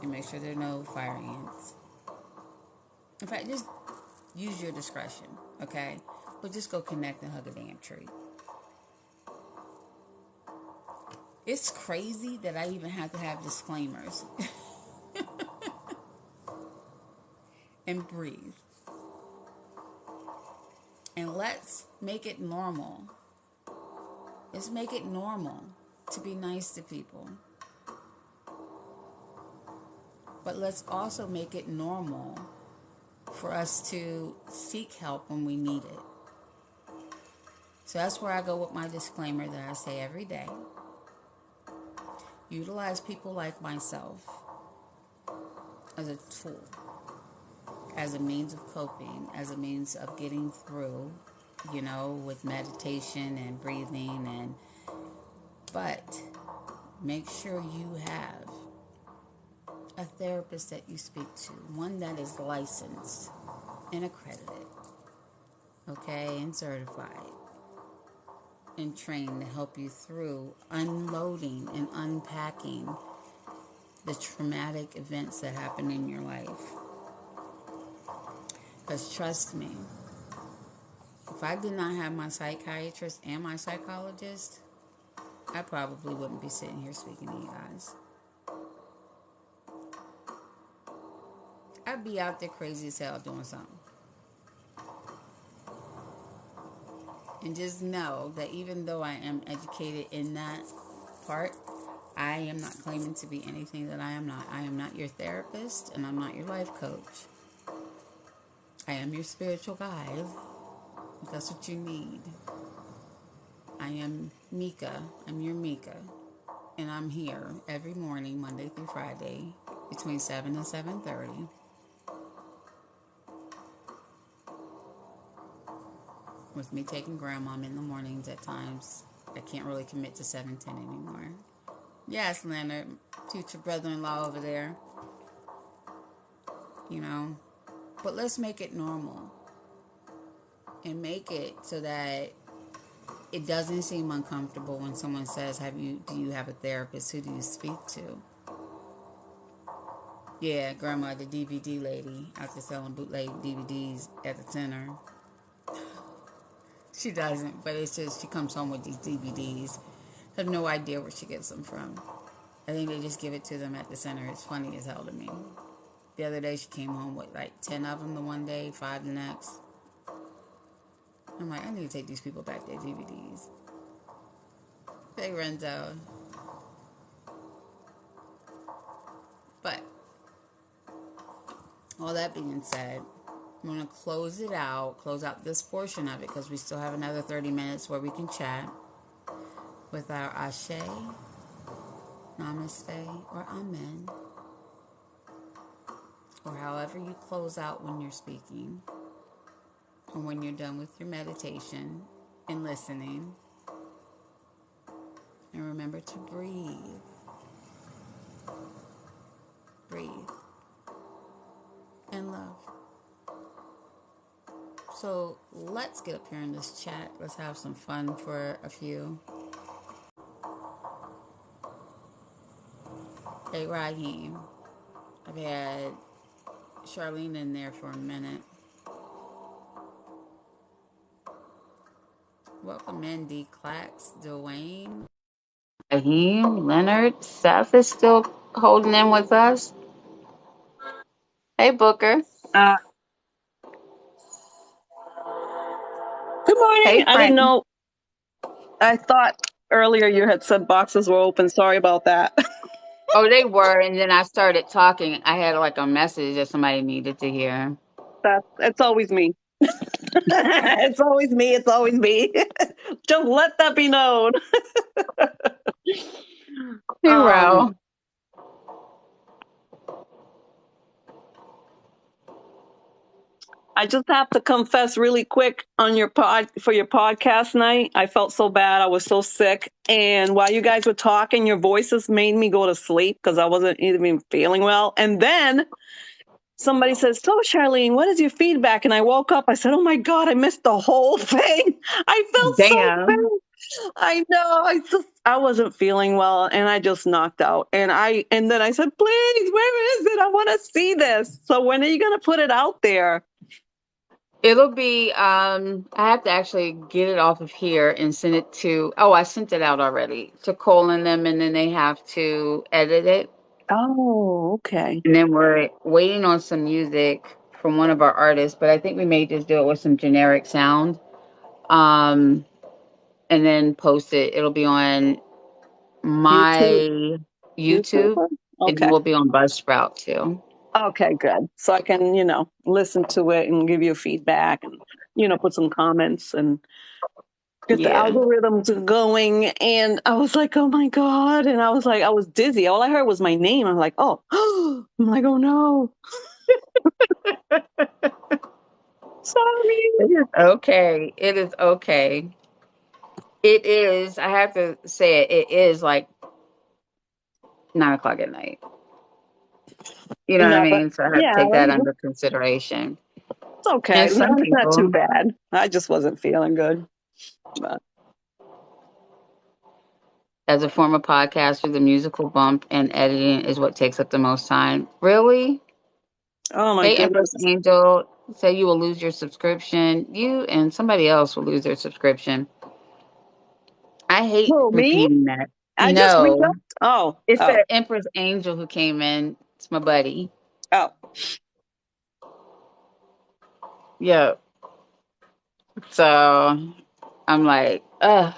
and make sure there are no fire ants. In fact, just use your discretion, okay? But just go connect and hug a damn tree. It's crazy that I even have to have disclaimers. And breathe. And let's make it normal. Let's make it normal to be nice to people. But let's also make it normal for us to seek help when we need it. So that's where I go with my disclaimer that I say every day. Utilize people like myself as a tool, as a means of coping, as a means of getting through, with meditation and breathing, but make sure you have a therapist that you speak to, one that is licensed and accredited, okay, and certified and trained to help you through unloading and unpacking the traumatic events that happen in your life. Because trust me, if I did not have my psychiatrist and my psychologist, I probably wouldn't be sitting here speaking to you guys. I'd be out there crazy as hell doing something. And just know that even though I am educated in that part, I am not claiming to be anything that I am not. I am not your therapist, and I'm not your life coach. I am your spiritual guide. If that's what you need. I am Mika. I'm your Mika. And I'm here every morning, Monday through Friday, between 7 and 7:30, with me taking grandmom in the mornings at times. I can't really commit to 7:10 anymore. Yes, Leonard, future brother-in-law over there, you know. But let's make it normal and make it so that it doesn't seem uncomfortable when someone says, do you have a therapist? Who do you speak to? Yeah, grandma, the DVD lady out there selling bootleg DVDs at the center. She doesn't, but it's just she comes home with these DVDs. I have no idea where she gets them from. I think they just give it to them at the center. It's funny as hell to me. The other day she came home with like 10 of them the one day, 5 the next. I'm like, I need to take these people back their DVDs. Hey, Renzo. But all that being said, I'm going to close out this portion of it because we still have another 30 minutes where we can chat with our Ashe, Namaste, or Amen, or however you close out when you're speaking, or when you're done with your meditation and listening. And remember to breathe. Breathe. And love. So let's get up here in this chat. Let's have some fun for a few. Hey, Raheem. I've had Charlene in there for a minute. Welcome in, D. Clax, Dwayne. Raheem, Leonard, Seth is still holding in with us. Hey, Booker. Uh, Good morning. Hey, I didn't Frank. know. I thought earlier you had said boxes were open. Sorry about that. Oh, they were, and then I started talking. I had like a message that somebody needed to hear. It's always me. It's always me. It's always me. Just let that be known. Um, Hero. I just have to confess really quick on your pod for your podcast night. I felt so bad. I was so sick, and while you guys were talking, your voices made me go to sleep because I wasn't even feeling well. And then somebody says, "So, Charlene, what is your feedback?" And I woke up. I said, "Oh my God, I missed the whole thing." I felt so Damn. bad. I know. I wasn't feeling well, and I just knocked out. And then I said, "Please, where is it? I want to see this." So when are you going to put it out there? It'll be, I have to actually get it off of here and send it to, oh, I sent it out already to Cole and them, and then they have to edit it. Oh, okay. And then we're waiting on some music from one of our artists, but I think we may just do it with some generic sound. Um, and then post it. It'll be on YouTube, my YouTube, YouTube. and it Okay. will be on Buzzsprout too. Okay, good. So I can, listen to it and give you feedback and, put some comments and get the Yeah. algorithms going. And I was like, oh my God. And I was like, I was dizzy. All I heard was my name. I'm like, oh, I'm like, oh no. Sorry. It is okay. It is okay. It is, I have to say it, it is like 9 o'clock at night. You know what I No, but mean? So I have to yeah, take that under consideration. it's okay. And No, some it's not too people, bad. I just wasn't feeling good. But as a former podcaster, the musical bump and editing is what takes up the most time. Really? oh my Hey, goodness. Empress Angel, say you will lose your subscription. You and somebody else will lose their subscription. I hate Who, me? repeating that. I just No, rebuilt. Oh, it's oh, the Empress Angel who came in. It's my buddy. oh. Yeah. So I'm like, ugh.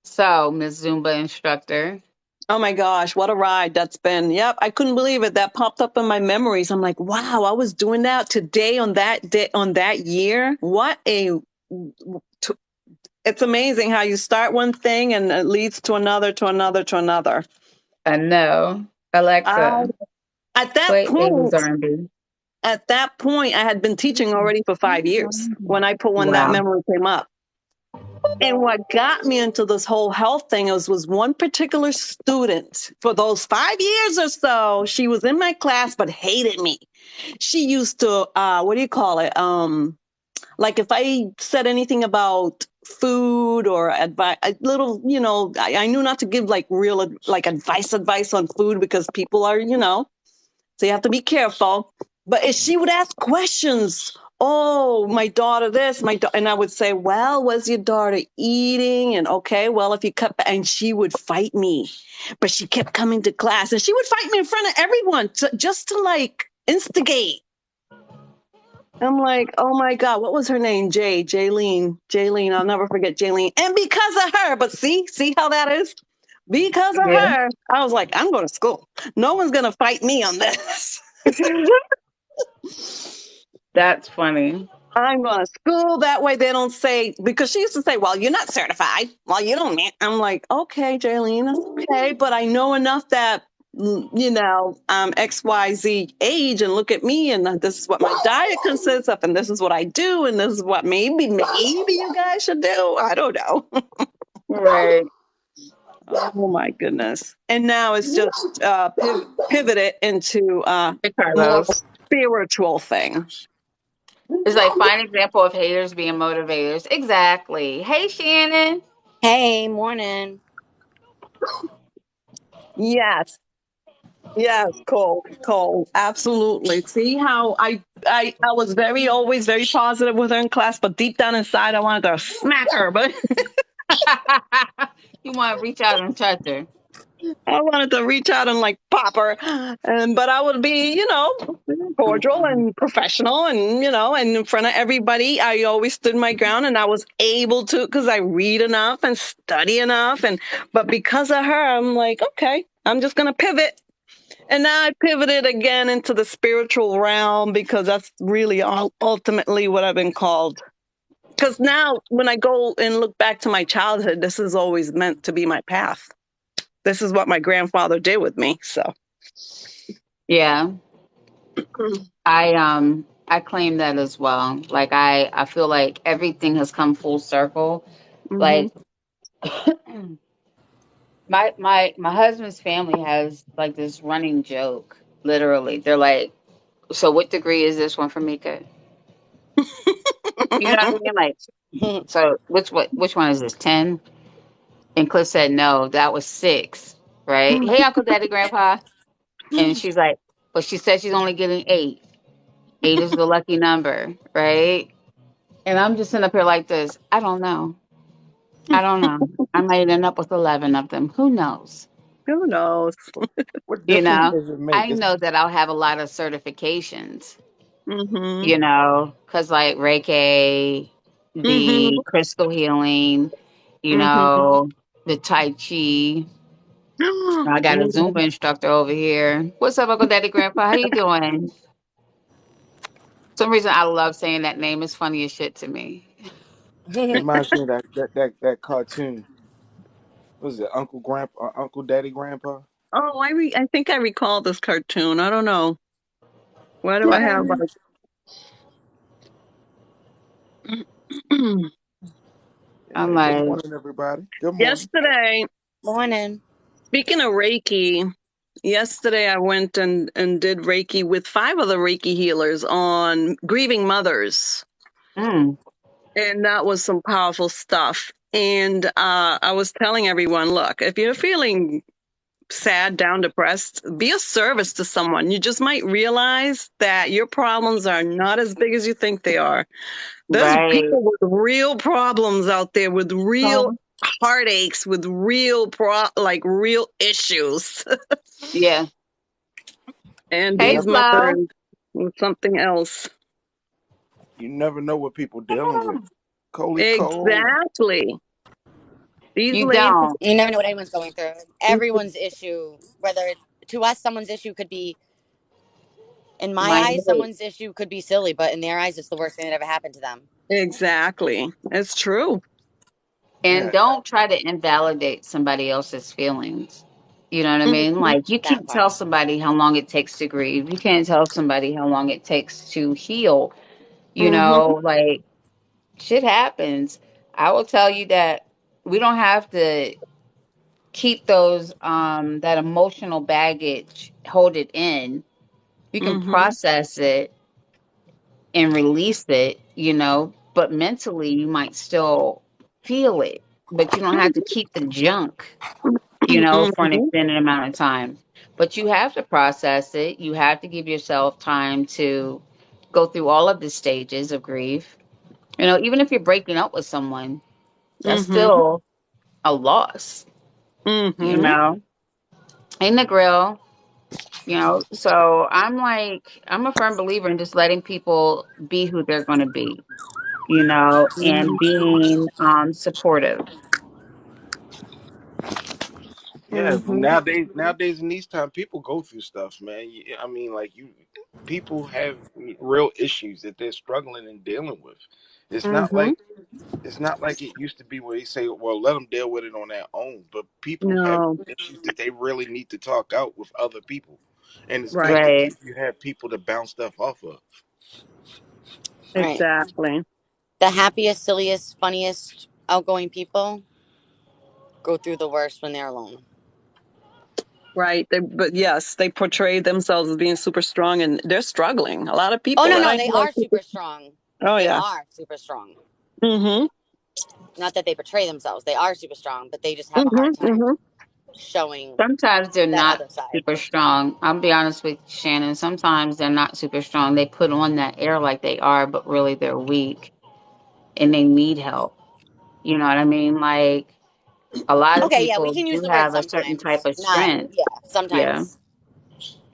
So, Miss Zumba instructor. Oh my gosh, what a ride that's been. Yep, I couldn't believe it. That popped up in my memories. I'm like, wow, I was doing that today on that day on that year. It's amazing how you start one thing and it leads to another, to another, to another. I know. I, Alexa, at that play 80s point, R&B. at that point, I had been teaching already for 5 years when that Wow. memory came up. And what got me into this whole health thing was one particular student for those 5 years or so. She was in my class, but hated me. She used to, what do you call it? Like if I said anything about food or advice, a little, I knew not to give like real, like advice on food because people are, so you have to be careful. But if she would ask questions, oh, my daughter, this, and I would say, well, was your daughter eating? And okay, well, if you cut back, and she would fight me, but she kept coming to class, and she would fight me in front of everyone just to like instigate. I'm like, oh my God, what was her name? Jaylene. I'll never forget Jaylene. And because of her, but see how that is? Because of Yeah. her, I was like, I'm going to school. No one's going to fight me on this. That's funny. I'm going to school. That way they don't say, because she used to say, well, you're not certified. Well, you don't. I'm like, okay, Jaylene, that's okay. But I know enough that, XYZ age and look at me. And this is what my diet consists of. And this is what I do. And this is what maybe you guys should do. I don't know. Right. Oh my goodness. And now it's just pivoted into Hey, more Carlos. spiritual thing. It's like fine example of haters being motivators. Exactly. Hey, Shannon. Hey, morning. Yes. Yes, Cole, absolutely. See how I was always very positive with her in class, but deep down inside, I wanted to smack her. But You want to reach out and touch her. I wanted to reach out and like pop her, but I would be, cordial and professional, and and in front of everybody, I always stood my ground, and I was able to because I read enough and study enough, but because of her, I'm like, okay, I'm just gonna pivot. And now I pivoted again into the spiritual realm because that's really ultimately what I've been called. Because now, when I go and look back to my childhood, this is always meant to be my path. This is what my grandfather did with me. So, Yeah. I claim that as well. Like I feel like everything has come full circle. hmm Like my husband's family has like this running joke. Literally, they're like, "So what degree is this one for Mika?" You know what I mean? Like, so which one is this? 10? And Cliff said, "No, that was 6." Right? Hey, Uncle Daddy, Grandpa, and she's like, "But she said she's only getting 8. 8 is the lucky number, right?" And I'm just sitting up here like this. I don't know. I don't know. I might end up with 11 of them. Who knows? Who knows? What You difference know, does it make? I know that I'll have a lot of certifications, hmm because like Reiki, hmm the crystal healing, hmm the Tai Chi. I got a Zumba instructor over here. What's up, Uncle Daddy Grandpa? How you doing? Some reason I love saying that name. It's funny as shit to me. Reminds me of that cartoon. Was it Uncle Grandpa, Uncle Daddy Grandpa? Oh, I think I recall this cartoon. I don't know. Why do I have like I'm Hey, good like, morning, everybody. Good morning. yesterday? Morning. Speaking of Reiki, yesterday I went and did Reiki with 5 other Reiki healers on grieving mothers. mm, And that was some powerful stuff. And I was telling everyone, look, if you're feeling sad, down, depressed, be a service to someone. You just might realize that your problems are not as big as you think they are. There's right. people with real problems out there with real heartaches, with real issues. Yeah. And Hey, these Never, Flo. mothers with something else. you never know what people dealing with. Coley Cole. Exactly. These You ladies, don't. You never know what anyone's going through. Everyone's issue, whether to us someone's issue could be, in my eyes, Minute. someone's issue could be silly, but in their eyes, it's the worst thing that ever happened to them. exactly. It's true. And Yeah. don't try to invalidate somebody else's feelings. You know what I mean? Mhm. Like, you That can't part. tell somebody how long it takes to grieve. You can't tell somebody how long it takes to heal. You Mhm. know, like, shit happens. I will tell you that we don't have to keep those that emotional baggage, hold it in. You can Mhm. process it and release it, but mentally you might still feel it, but you don't have to keep the junk, for an Mhm. extended amount of time. But you have to process it. You have to give yourself time to go through all of the stages of grief. Even if you're breaking up with someone, that's Mhm. still a loss, you Mhm. know, in the grill, So I'm a firm believer in just letting people be who they're going to be, and Mhm. being supportive. Yeah, well, Mhm. nowadays in these times, people go through stuff, man. I mean, like people have real issues that they're struggling and dealing with. It's not Mhm. like it's not like it used to be where they say, "Well, let them deal with it on their own." But people have No. issues that they really need to talk out with other people, and it's good Right. that Right. you have people to bounce stuff off of. Right. Exactly. The happiest, silliest, funniest, outgoing people go through the worst when they're alone. Right. But yes, they portray themselves as being super strong, and they're struggling. A lot of Oh, people no, that no, I they know are are super. super strong. Oh They yeah. are super strong. Mhm. Not that they portray themselves. They are super strong, but they just have a hard Mhm. time Mhm. showing Sometimes they're that not other side. super strong. I'll be honest with you, Shannon. Sometimes they're not super strong. They put on that air like they are, but really they're weak and they need help. You know what I mean? Like, a lot of Okay, yeah, we people can use do the word have a certain type sometimes. of Not, strength. yeah, Yeah. sometimes.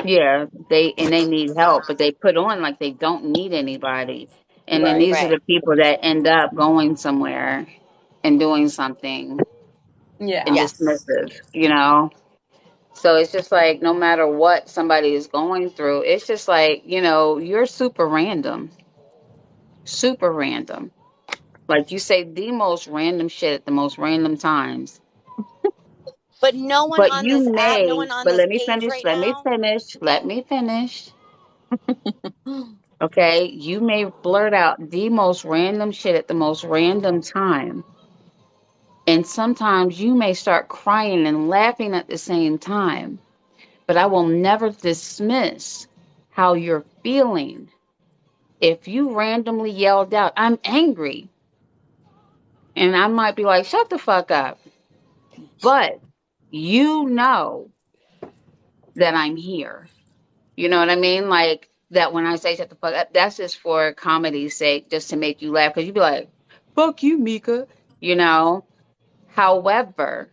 Yeah, they need help, but they put on like they don't need anybody. And then Right. these are Right. the people that end up going somewhere and doing something and Yeah. Yes. dismissive. So it's just like, no matter what somebody is going through, it's just like, you're super random, super random. Like, you say the most random shit at the most random times. But no one But on this app, no one on but this let me page finish, right now. let me finish. Okay, you may blurt out the most random shit at the most random time. And sometimes you may start crying and laughing at the same time. But I will never dismiss how you're feeling. If you randomly yelled out, "I'm angry," and I might be like, "Shut the fuck up." But you know that I'm here. You know what I mean? Like, that when I say shut the fuck up, that's just for comedy's sake, just to make you laugh. Because you'd be like, "Fuck you, Mika." You know? However,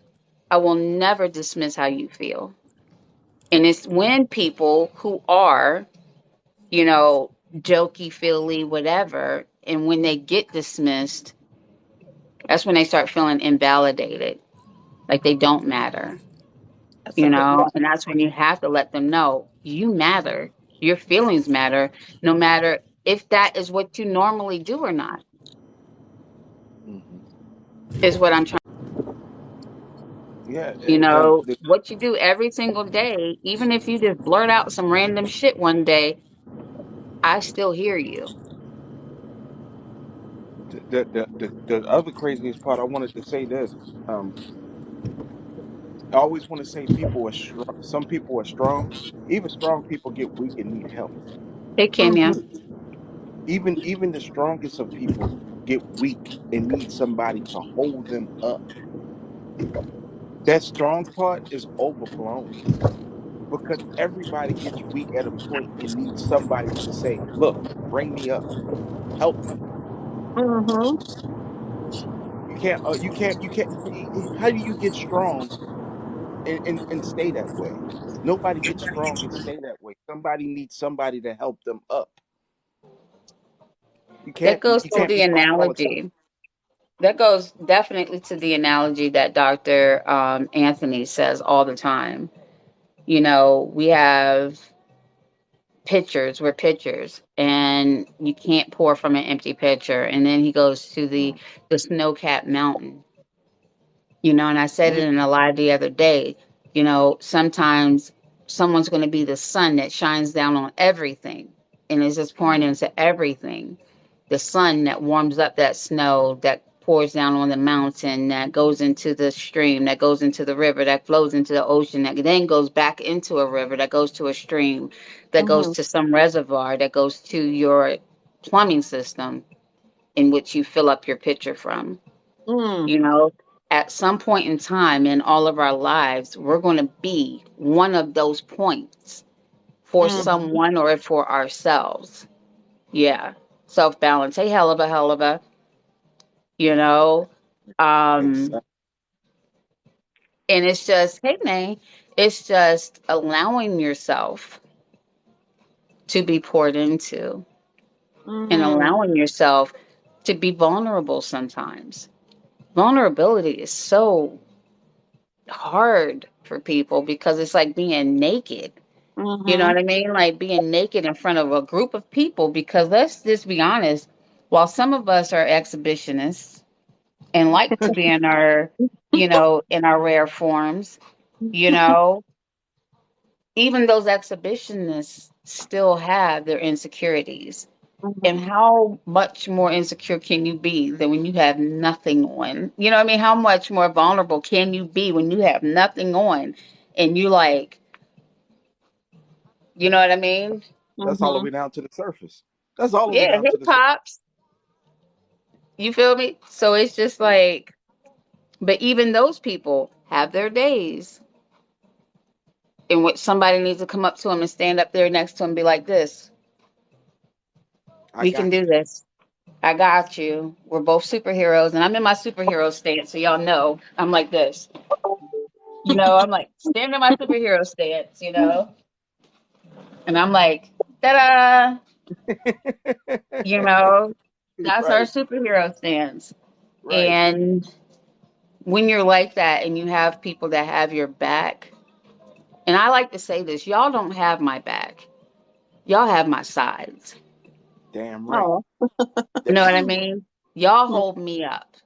I will never dismiss how you feel. And it's when people who are, jokey, feely, whatever, and when they get dismissed, that's when they start feeling invalidated, like they don't matter, That's a good one. and that's when you have to let them know you matter. Your feelings matter, no matter if that is what you normally do or not, Hmm. is what I'm trying. Yeah, What you do every single day, even if you just blurt out some random shit one day, I still hear you. the other craziest part. I wanted to say this. Um, I always want to say people are strong. Some people are strong. Even strong people get weak and need help. Hey, Kenya. Mhm. Even the strongest of people get weak and need somebody to hold them up. That strong part is overblown because everybody gets weak at a point and needs somebody to say, "Look, bring me up, help me." Mhm. You can't. How do you get strong and stay that way? Nobody gets strong and stay that way. Somebody needs somebody to help them up. You That can't goes you to can't be the strong all the time. analogy. That goes definitely to the analogy that Dr. Anthony says all the time. You know, we have pitchers, we're pitchers, and you can't pour from an empty pitcher. And then he goes to the snow-capped mountain. You know, and I said it Mm, in a live the other day. You know, sometimes someone's going to be the sun that shines down on everything and is just pouring into everything. The sun that warms up that snow, that pours down on the mountain, that goes into the stream, that goes into the river, that flows into the ocean, that then goes back into a river, that goes to a stream, that goes Mhm. to some reservoir, that goes to your plumbing system in which you fill up your pitcher from. Mm. You know, at some point in time in all of our lives, we're going to be one of those points for Mhm. someone or for ourselves. Yeah. Self balance. Hey, hell of a, you know. Um, exactly. and it's just, hey, man, it's just allowing yourself to be poured into and Mhm. allowing yourself to be vulnerable sometimes. Vulnerability is so hard for people because it's like being naked. You know Mhm. what I mean? Like being naked in front of a group of people because let's just be honest, while some of us are exhibitionists and like to be in our, in our rare forms, you know, even those exhibitionists still have their insecurities. And Mhm. how much more insecure can you be than when you have nothing on? You know what I mean? How much more vulnerable can you be when you have nothing on and you like, you know what I mean? That's all the way Mhm. down to the surface. That's all the way Yeah, down to hip the surface. hops. You feel me? So it's just like, but even those people have their days in which somebody needs to come up to them and stand up there next to them and be like, this, I we can got do you. this. I got you. We're both superheroes. And I'm in my superhero stance. So y'all know I'm like this. I'm like standing in my superhero stance, and I'm like, ta da, you know, that's our Right, superhero stance. right. And when you're like that and you have people that have your back, and I like to say this, y'all don't have my back. Y'all have my sides. Damn right. Oh. You know what I Damn. mean? Y'all hold me up.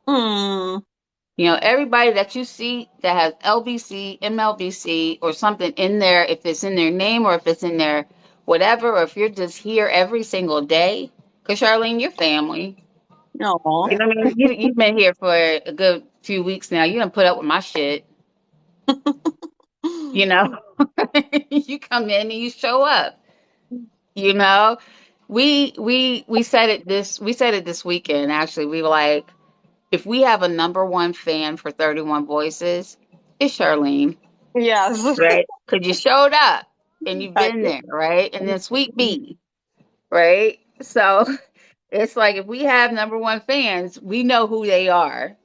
Mm. Everybody that you see that has LBC, MLBC, or something in there, if it's in their name or if it's in their whatever, or if you're just here every single day, because Charlene, your family. No. You That know what I mean? You've been here for a good few weeks now. You done put up with my shit. You know, you come in and you show up. You know, we said it this weekend. Actually, we were like, if we have a number one fan for 31 Voices, it's Charlene, Yes. right? Because you showed up and you've I been did. there, right? And then Sweet B, right? So it's like if we have number one fans, we know who they are,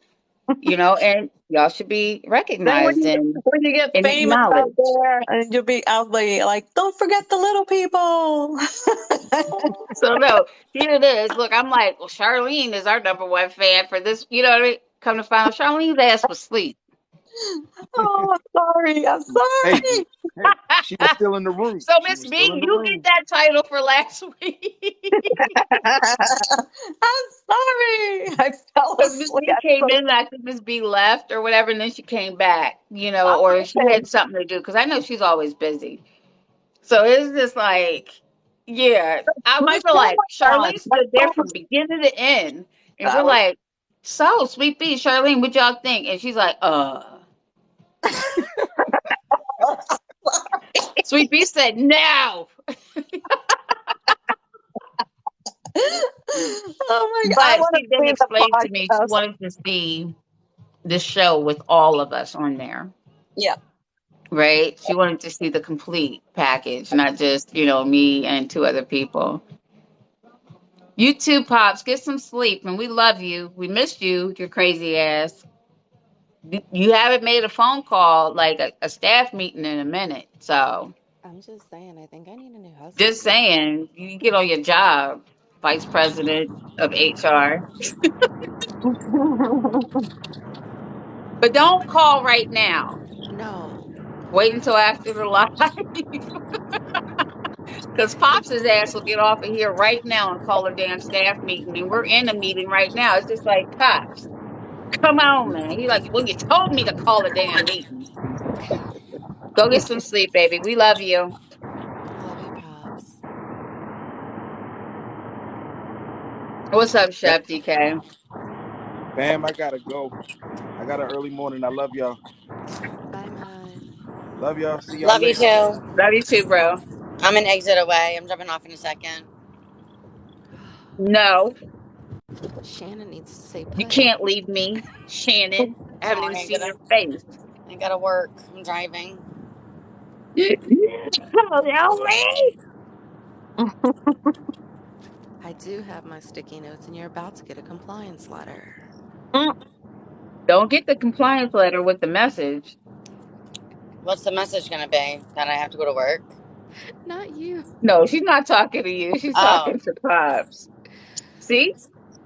and y'all should be Then recognized when you get and famous out acknowledged. there and you'll be out there like, don't forget the little people. So no, here it is. Look, I'm like, well, Charlene is our number one fan for this. You know what I mean? Come to find out, Charlene's ass was asleep. Oh, I'm sorry. I'm hey, sorry. hey, she was still in the room. So She Miss was still B, in the you get room. that title for last week. I'm sorry. I fell Because Miss asleep. B came in, and I think Miss B left or whatever, and then she came back, Oh, or she okay. had something to do. Because I know she's always busy. So it's just like, yeah, My we were phone like, was on. Charlene My stood there phone from was, beginning to end, and we're that was like, so Sweet B, Charlene, what y'all think? And she's like, Sweet B said no, oh my God. I but want to she did leave the explain to me she podcast. wanted to see the show with all of us on there. Yeah. Right? She wanted to see the complete package, not just, me and two other people. You too, Pops. Get some sleep, and we love you. We missed you, your crazy ass. You haven't made a phone call, like a staff meeting in a minute. So I'm just saying, I think I need a new just husband. saying, you get on your job. vice president of HR. But don't call right now. No. Wait until after the live. Because Pops' ass will get off of here right now and call a damn staff meeting. And we're in a meeting right now. It's just like, Pops, come on, man. He's like, well, you told me to call a damn meeting. Go get some sleep, baby. We love you. I love you, Pops. What's up, Chef DK? Bam, I gotta go. I got an early morning. I love y'all. Bye, Mud. Love y'all. See y'all Love you later. too. Love you too, bro. I'm an exit away. I'm jumping off in a second. No, Shannon needs to stay you put. can't leave me, Shannon. I haven't even Sorry, seen your face. I gotta work. I'm driving. Help me. I do have my sticky notes, and you're about to get a compliance letter. Don't get the compliance letter with the message. What's the message gonna be? That I have to go to work? Not you. No, she's not talking to you. She's Oh. talking to Pops. See?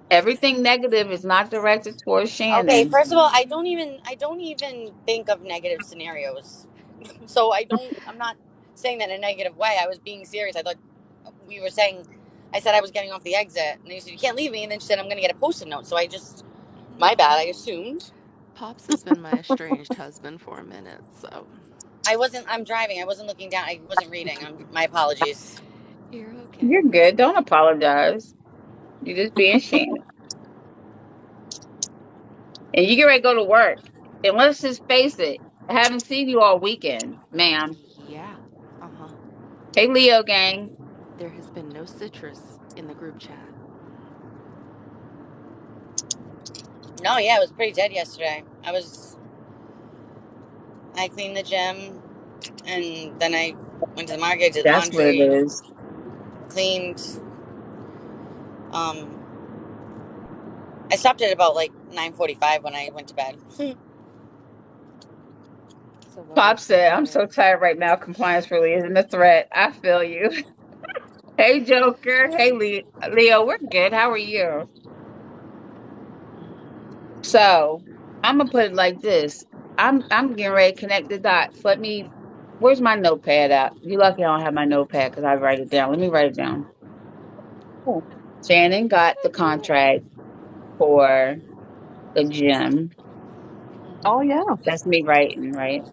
Everything negative is not directed towards Okay, Shannon. first of all, I don't even think of negative scenarios. So I'm not saying that in a negative way. I was being serious. I thought we were saying I said I was getting off the exit and then you said you can't leave me and then she said I'm gonna get a post-it note. So I just my bad, I assumed. Pops has been my estranged husband for a minute, so I'm driving, I wasn't looking down, I wasn't reading. My apologies. you're okay. You're good. Don't apologize. You're just being Shannon. And you get ready to go to work. And let's just face it. I haven't seen you all weekend, ma'am. Yeah. Uh-huh. Hey, Leo gang. There has been no citrus in the group chat. No, yeah, it was pretty dead yesterday. I cleaned the gym and then I went to the market, did That's what it laundry, is. cleaned. Um, I stopped at about like 9:45 when I went to bed. So what were Pop some said, I'm so highlights? tired right now. Compliance really isn't a threat. I feel you. Hey, Joker. Hey, Leo. We're good. How are you? So I'm gonna put it like this. I'm getting ready to connect the dots. Let me. Where's my notepad at? You lucky I don't have my notepad because I write it down. Let me write it down. Oh. Shannon got the contract for the gym. Oh Mm-hmm. yeah. That's me writing, right?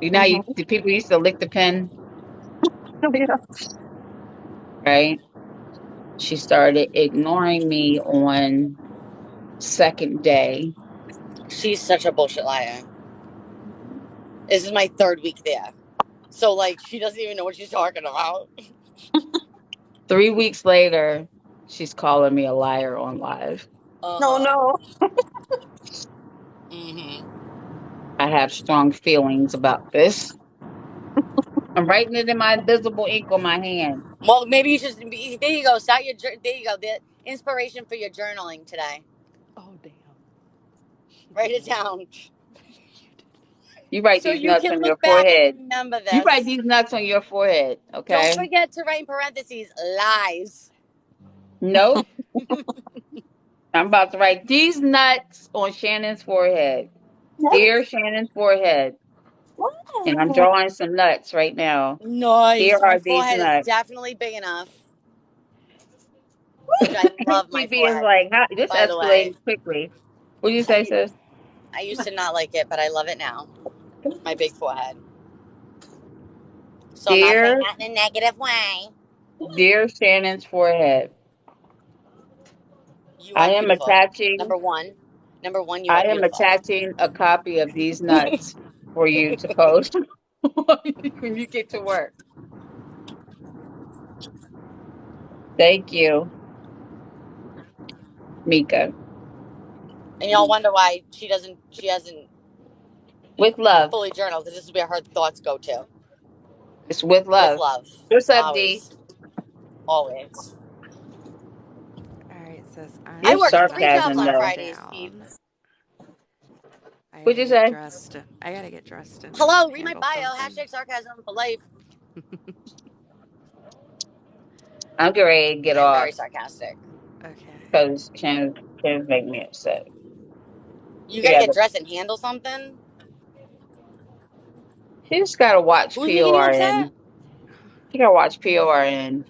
You know, Hmm. the people used to lick the pen, Yeah. right? She started ignoring me on second day. She's such a bullshit liar. This is my third week there. So like she doesn't even know what she's talking about. 3 weeks later, she's calling me a liar on live. No, Uh-huh. no. Mm-hmm. I have strong feelings about this. I'm writing it in my invisible ink on my hand. Well, maybe you should be there you go. There you go. The inspiration for your journaling today. Oh, damn. She Write it did. down. You did. You write So these you nuts can on your look back and forehead. remember You write this. these nuts on your forehead, Don't okay? forget to write in parentheses lies. Nope. I'm about to write these nuts on Shannon's forehead. Dear Shannon's forehead. And I'm Wow. drawing some nuts right now. Here Nice. My are these forehead is nuts. definitely big enough. Which I love my CB is forehead, like, how, this by the way. escalated quickly. What do you say, sis? I used to not like it, but I love it now. My big forehead. So I'm not saying Dear, that in a negative way. dear Shannon's forehead. You I are am beautiful. attaching Number one. Number one, you I are am beautiful. attaching a copy of these nuts for you to post when you get to work. Thank you, Mika. And y'all wonder why she hasn't With love. fully journaled because this is where her thoughts go to. It's with With love. love. What's up, D? Always. Always. All right, sis. I I Your need to work get three my jobs sarcasm, on stuff though. Fridays, Pete. down. I What'd gotta you get say? dressed. I gotta get dressed and Hello, read my handle bio. something. Hashtag sarcasm for life. I'm getting ready to get I'm very off. sarcastic. Okay. because Shannon's making me upset. You She gotta get gotta, dressed and handle something. she just gotta watch Who's making you upset? PORN. She gotta watch PORN.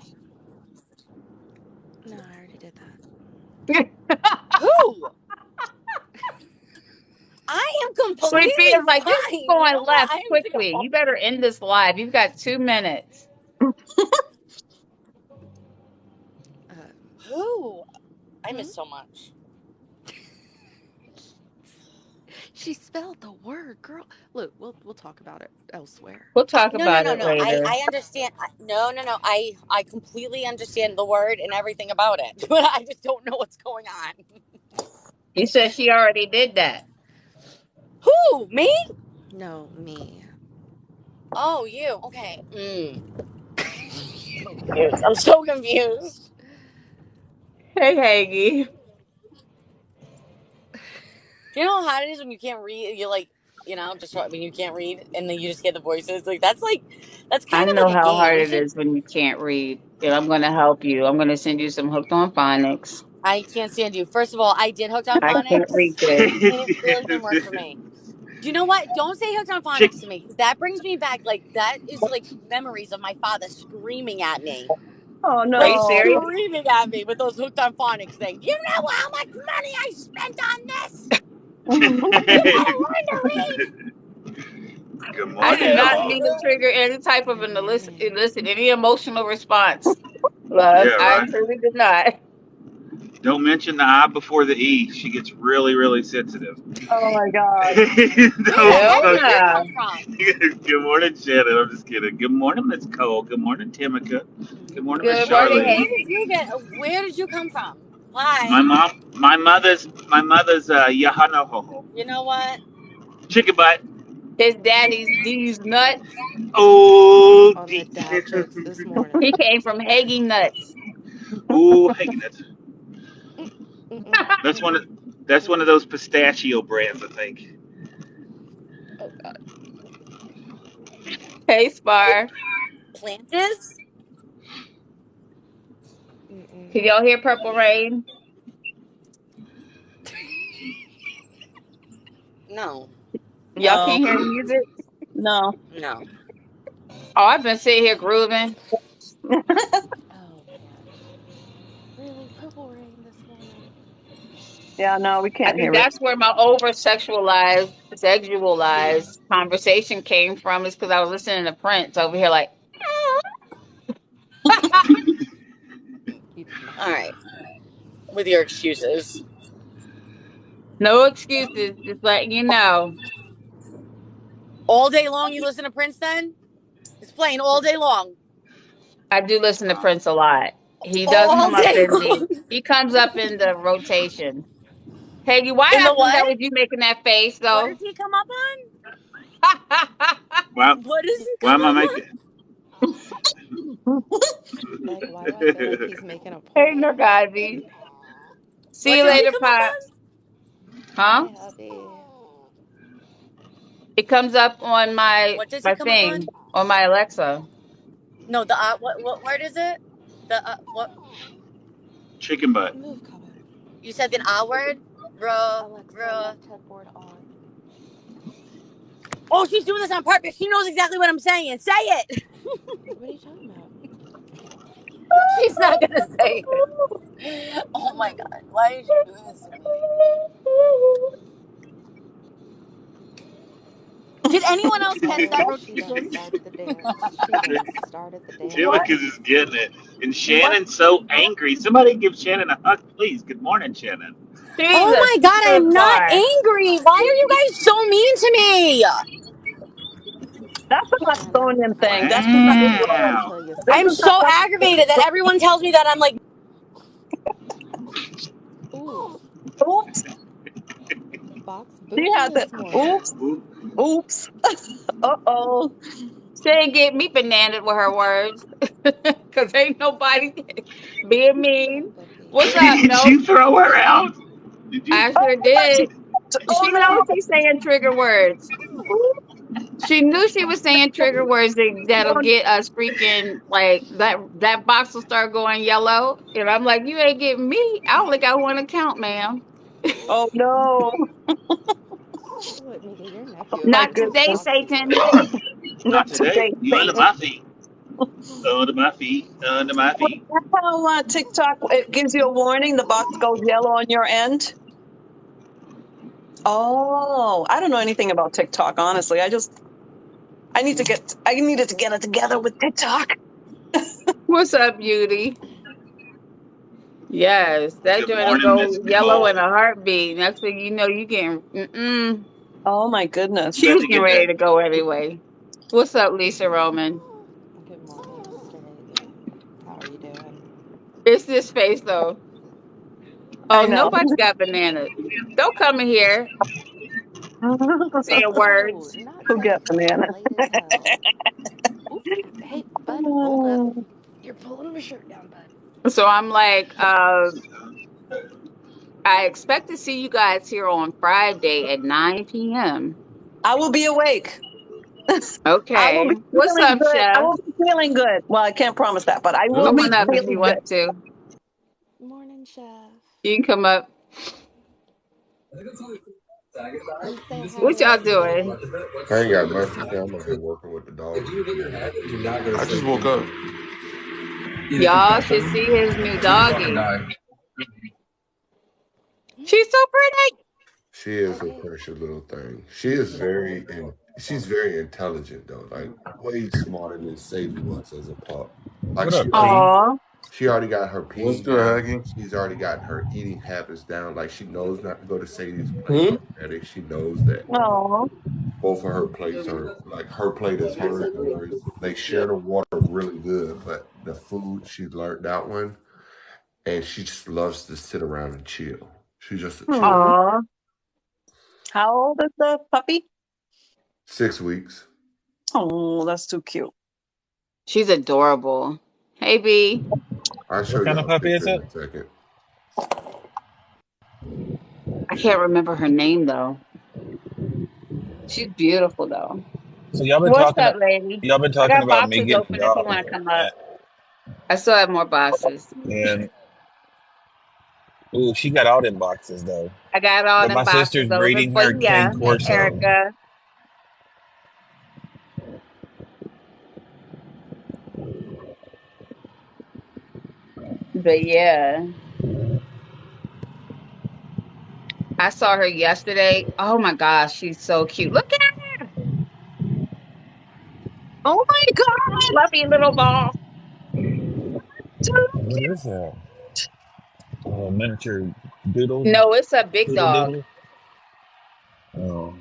No, I already did that. Who? I am Sleepy completely is like, this is fine. You going know what? left I am quickly. You better end this live. You've got 2 minutes. Uh, who? I hmm? miss so much. She spelled the word, girl. Look, we'll talk about it elsewhere. We'll talk No, no, about no, it no. I, later. I understand. No, no, no. I completely understand the word and everything about it, but I just don't know what's going on. You said she already did that. Who? Me? No, me. Oh, you. Okay. Confused. I'm so confused. Hey, Haggy. Do you know how hard it is when you can't read? You like, just when you can't read and then you just get the voices. That's I kind of know like a how game. hard We it should. is when you can't read. And I'm going to help you. I'm going to send you some hooked on phonics. I can't stand you. First of all, I did hooked on I can't read phonics, good. and it really didn't work for me. Do you know what? Don't say hooked on Chick, phonics to me, because that brings me back. Like that is like memories of my father screaming at me, Oh Are you like no. serious? screaming at me with those hooked on phonics things. You know how much money I spent on this? You better learn to read. good I did morning. not mean to trigger any type of Good an morning. elicit any emotional response. Love, Yeah, I right. truly did not. Don't mention the I before the E. She gets really, really sensitive. Oh my god. Where the Hell heck Don't. did you no. come from? Good morning, Shannon. I'm just kidding. Good morning, Miss Cole. Good morning, Timika. Good morning, Miss Good Where morning, Charlene. where Haggy. did you get? Where did you come from? Hi. My mother's Yahanahoho. You know what? Chicken butt. His daddy's D's nuts. Oh, On the D. dad jokes this morning. He came from Haggy nuts. Oh, hey, Mm, mm-mm, that's one mm-mm, of that's one of mm-mm. those pistachio brands, I think. Oh God. Hey, Spar. Plantis? Can Mm-mm. y'all hear Purple Rain? No, Y'all No. can't hear the music? No. no. Oh, I've been sitting here grooving. Oh man. Really? Purple rain this morning? Yeah, no, we I can't think hear it. that's where my over sexualized conversation came from, is because I was listening to Prince over here like, You did All not. right, with your excuses. no excuses, just letting you know. All day long, you listen to Prince. Then it's playing all day long. I do listen to Prince a lot. He does All come up day in long. he comes up in the rotation. Peggy, why In the was that what? with you making that face What does though? he come up on? Why, What does he why come am I up on? making? Egg, why do I feel like he's making a Hey, point? Nurgazi. See What you does he later, come up on? Pops. Huh? Hey, hubby. It comes up on my What does he my come up on? thing on my Alexa. No, the what word is it? The what Chicken butt. Move, Cabo. you said the R word? Ruh, Alexa, ruh. left headboard on. Oh, she's doing this on purpose. She knows exactly what I'm saying. Say it. What are you talking about? She's not gonna say it. Oh my god, why is she doing this to me? Did anyone else catch that Oh, she done rotation? started the dance. She done started the What? Timika's is dance. getting it. And What? Shannon's so angry. Somebody give Shannon a hug, please. Good morning, Shannon. She's Oh a my god, I'm not superstar. angry. Why are you guys so mean to me? That's a Shannon, Macedonian I thing. got That's some not. tea for you to Wow. kill you This I'm is soft. so not. aggravated that everyone tells me that I'm like, Oof. Oops. Box She booting has it. this morning. Oops. Oops. Uh oh. She ain't get me bananas with her words. Cause ain't nobody being mean. Oh, Bookie. What's up? Did Nope. you throw her out? Did you? I Oh, sure but did. oh She knows no. she's saying trigger words. Oops. She knew she was saying trigger words that'll get us freaking like that box will start going yellow. And I'm like, you ain't getting me. I only got one account, ma'am. Oh no. What, Mika, your nephew My Not accidentally today, goodness. boxed you? Satan. Not Not today. today, You under Satan. my feet. Under my feet. Under my Well, feet. that's how TikTok, it gives you a warning. The box goes yellow on your end. Oh, I don't know anything about TikTok, honestly. I needed to get it together with TikTok. What's up, beauty? Yes, that Good joint will morning, go Miss yellow in Nicole. a heartbeat. Next thing you know, you getting mm-mm. Oh my goodness. She Glad was to getting get ready that. to go anyway. What's up, Lisa Roman? Good morning, Mr. Hagen. How are you doing? It's this face though. Oh, I know. nobody got bananas. Don't come in here saying No, words. not Who today. get It's banana? late as hell. Oof. Hey, bud, hold up. You're pulling my shirt down, bud. So I'm like, I expect to see you guys here on Friday at 9 p.m. I will be awake. I will Okay. be What's feeling up, good. I Chef? will be feeling good. Well, I can't promise that, but I will Come be on up if you feeling good. want to. Morning, Chef. You can come up. And say hi What to y'all Miss doing? Kitty. I ain't got much to say. I'm over here working with the dog. I just woke up. Y'all should see his new doggy. She's so pretty. She is a Okay. precious little thing. She is very and she's very intelligent though, like way smarter than Sadie was as a pup. Like What up, King? Aw. she already got her What's peeing good, down. Huggy? She's already got her eating habits down. Like she knows not to go to Sadie's plate Hmm? already. She knows that Oh, both of her plates are like her plate is hers and hers. They share the water really good, but the food she learned that one, and she just loves to sit around and chill. She's just a chill. hmm. Aw. How old is the puppy? 6 weeks. Oh, that's too cute. She's adorable. Hey, B. I'll show What kind of y'all a puppy is picture in it? a second. I can't remember her name though. She's beautiful though. So y'all been What's talking. up, lady? Y'all been I talking got about me boxes getting a open if you dog, want to come up. I still have more boxes. and ooh, she got all them boxes though. I got all But them my boxes sister's over breeding for her you. Cane Hey, Corso. Erica. But yeah, I saw her yesterday. Oh my gosh, she's so cute. Look at her, Oh my God! fluffy little ball. So What is that? A miniature doodle, No, it's a big poodle dog. doodle. Oh,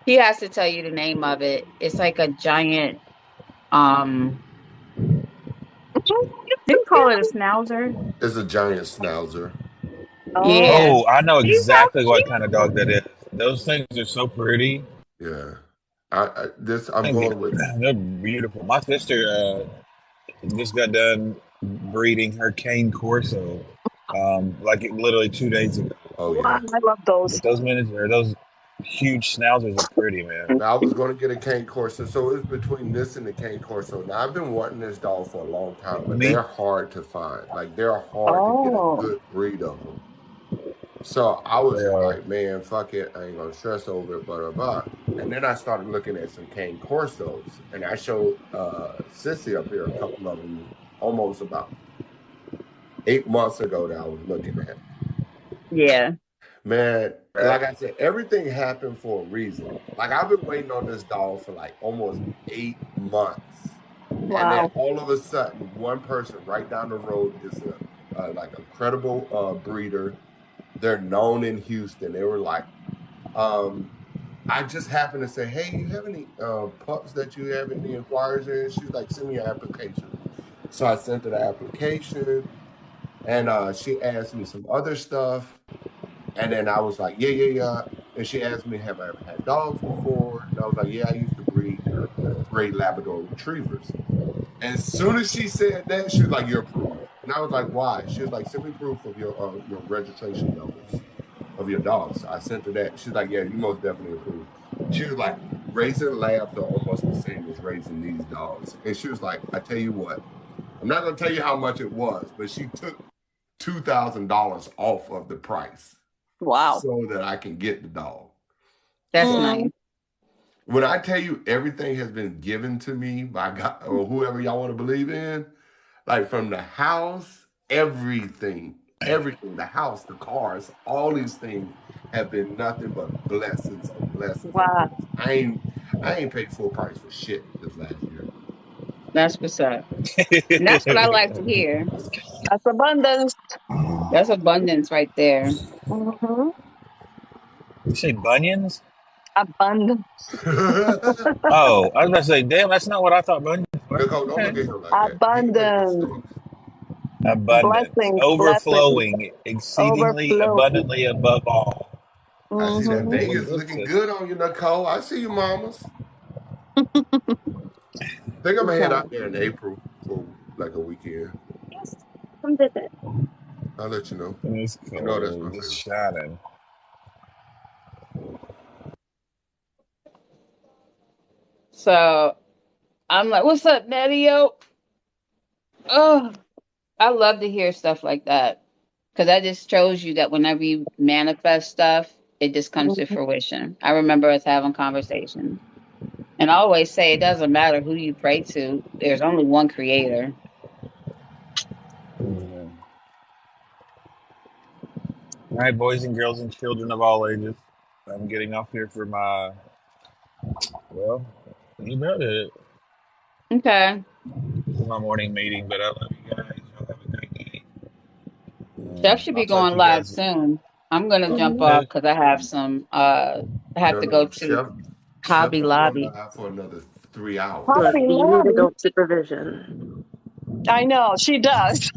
He has to tell you the name of it. It's like a giant. Um, cute. they call it a schnauzer. It's a giant schnauzer. Yeah, Oh, oh, I know she's so exactly what kind of cute. dog that is. Those things are so pretty. Yeah. I'm And going with they're beautiful. My sister just got done breeding her Cane Corso, like literally 2 days ago. oh wow! yeah. I love those. But those minutes or those huge schnauzers are pretty, man. Now I was going to get a cane corso, so it's between this and the cane corso. Now I've been wanting this dog for a long time, but Me? they're hard to find. Like they're hard to get a Oh, good breed of them. So I was They just are. like, man, fuck it, I ain't gonna stress over it, blah blah blah. And then I started looking at some cane corsos, and I showed Sissy up here a couple of them almost about 8 months ago that I was looking at. Yeah. Man, like I said, everything happened for a reason. Like I've been waiting on this dog for like almost 8 months, and then wow! all of a sudden, one person right down the road is a like a credible breeder. They're known in Houston. They were like, um, I just happened to say, hey, you have any pups that you have any inquiries in? She's like, send me your application. So I sent her the application, and she asked me some other stuff. And then I was like, yeah, yeah, yeah. And she asked me, have I ever had dogs before? And I was like, yeah, I used to breed gray Labrador retrievers. And as soon as she said that, she was like, you're approved. And I was like, why? She was like, send me proof of your registration numbers of your dogs. I sent her that. She's like, yeah, you most definitely approved. She was like, raising labs are almost the same as raising these dogs. And she was like, I tell you what, I'm not going to tell you how much it was, but she took $2,000 off of the price Wow. so that I can get the dog. That's So Mm, nice. when I tell you everything has been given to me by God or whoever y'all want to believe in, like from the house, everything, the house, the cars, all these things have been nothing but blessings on blessings on wow. blessings. I ain't paid full price for shit this last year. That's what's up. And that's what I like to hear. That's abundance. That's abundance right there. Hmm. You say bunions? Abundance. Oh, I was about to say, damn, that's not what I thought bunions were. Nicole, don't Okay. look at him like that. He make Abundance. mistakes. Abundance, Blessings. Blessings. overflowing, exceedingly Overflow. abundantly above all. I see that Hmm. That's what the Vegas book looking says. good on you, Nicole. I see you, mamas. Think I'm gonna head Okay. out there in April for like a weekend. Yes. Come visit. I'll let you know. It's You know that's my cold. It's favorite spot. shining. So I'm like, what's up, Nadio? Oh, I love to hear stuff like that because that just shows you that whenever you manifest stuff, it just comes to Mhm. fruition. I remember us having conversations, and I always say it doesn't matter who you pray to. There's only one creator. Yeah. All right, boys and girls and children of all ages. I'm getting off here for my, well, you know it, Okay. for my morning meeting, but I love you guys. Y'all have a great day. Chef should I'll be talk to going you live guys. soon. I'm gonna jump Mhm. off Who? because I have some. I have No, to go no, to Chef Hobby don't go Lobby. live for another 3 hours. Look, Hobby you need Lobby. adult supervision. I know she does.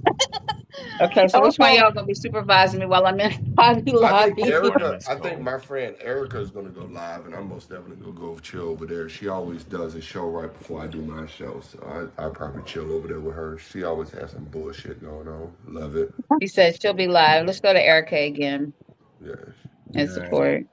Okay, so which one Okay. of y'all gonna be supervising me while I'm in Hobby I think I'm Lobby? going to Erica, Miss I think Cole. my friend Erica is gonna go live, and I'm most definitely gonna go chill over there. She always does a show right before I do my show, so I probably chill over there with her. She always has some bullshit going on. Love it. He said she'll be live. Let's go to Erica again Yes. and All right. support.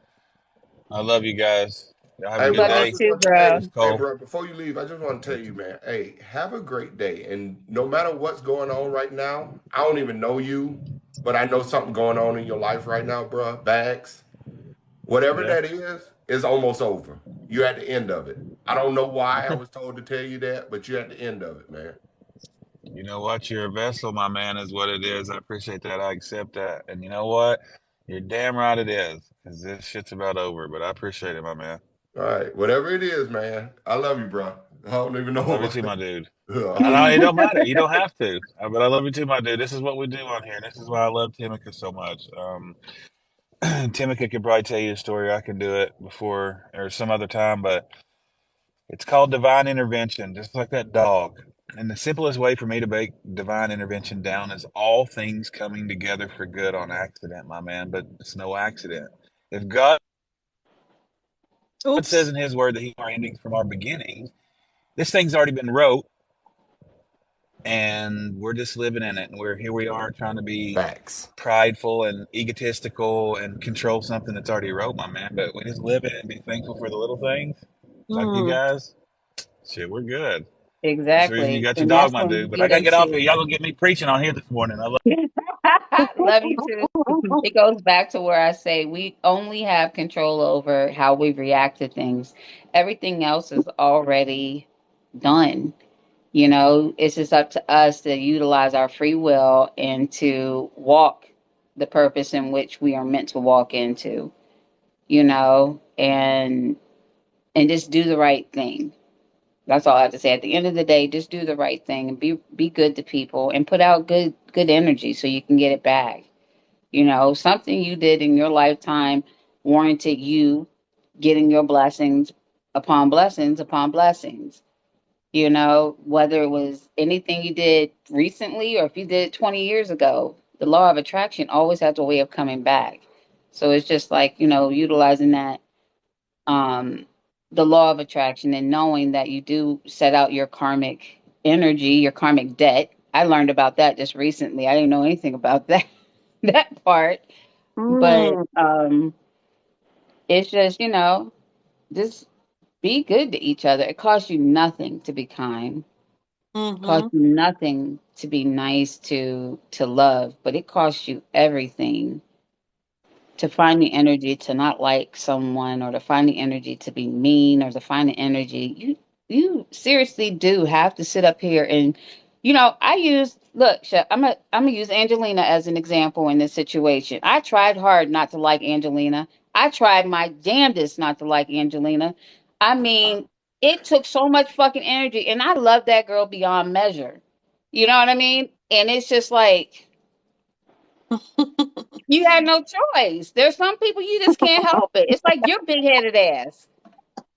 I love you guys. Y'all have a Hey, good Love bro, I you day. just too, want to, hey, bro. Miss hey, Cole. bro, before you leave, I just want to tell you, man, hey, have a great day. And no matter what's going on right now, I don't even know you, but I know something going on in your life right now, bro. Bags, whatever Yeah. that is almost over. You're at the end of it. I don't know why I was told to tell you that, but you're at the end of it, man. You know what? You're a vessel, my man, is what it is. I appreciate that. I accept that. And you know what? You're damn right it is. Because this shit's about over, but I appreciate it, my man. All right, whatever it is, man. I love you, bro. I don't even I love you know. too, my dude. I know it All don't matter. You don't have to. But I love you too, my dude. This is what we do on here. This is why I love Timika so much. Timika could probably tell you a story. I can do it before or some other time, but it's called divine intervention, just like that dog. And the simplest way for me to break divine intervention down is all things coming together for good on accident, my man. But it's no accident. If God says Oops. in His Word that He are endings from our beginnings, this thing's already been wrote, and we're just living in it. And we're here. We are trying to be Facts. prideful and egotistical and control something that's already wrote, my man. But we just live in it and be thankful for the little things, like you Mm. guys. Shit, we're good. That's the reason you Exactly. got your And dog, that's my when dude. you But I get gotta get off here. into Y'all gonna get me preaching on here this morning. I love. love you too. It goes back to where I say we only have control over how we react to things. Everything else is already done. You know, it's just up to us to utilize our free will and to walk the purpose in which we are meant to walk into, you know, and just do the right thing. That's all I have to say. At the end of the day, just do the right thing and be good to people and put out good energy so you can get it back. You know, something you did in your lifetime warranted you getting your blessings upon blessings. You know, whether it was anything you did recently or if you did it 20 years ago, the law of attraction always has a way of coming back. So it's just like, you know, utilizing that um the law of attraction and knowing that you do set out your karmic energy, your karmic debt. I learned about that just recently. I didn't know anything about that that part, but Mm. it's just, you know, just Be good to each other. It costs you nothing to be kind. It costs Mm-hmm. you nothing to be nice, to love, but it costs you everything to find the energy to not like someone, or to find the energy to be mean, or to find the energy. You seriously do have to sit up here and, I use, look, Chef, I'm gonna use Angelina as an example in this situation. I tried hard not to like Angelina. I tried my damnedest not to like Angelina. I mean, it took so much fucking energy, and I love that girl beyond measure. You know what I mean? And it's just like, you had no choice. There's some people you just can't help it. It's like your big headed ass.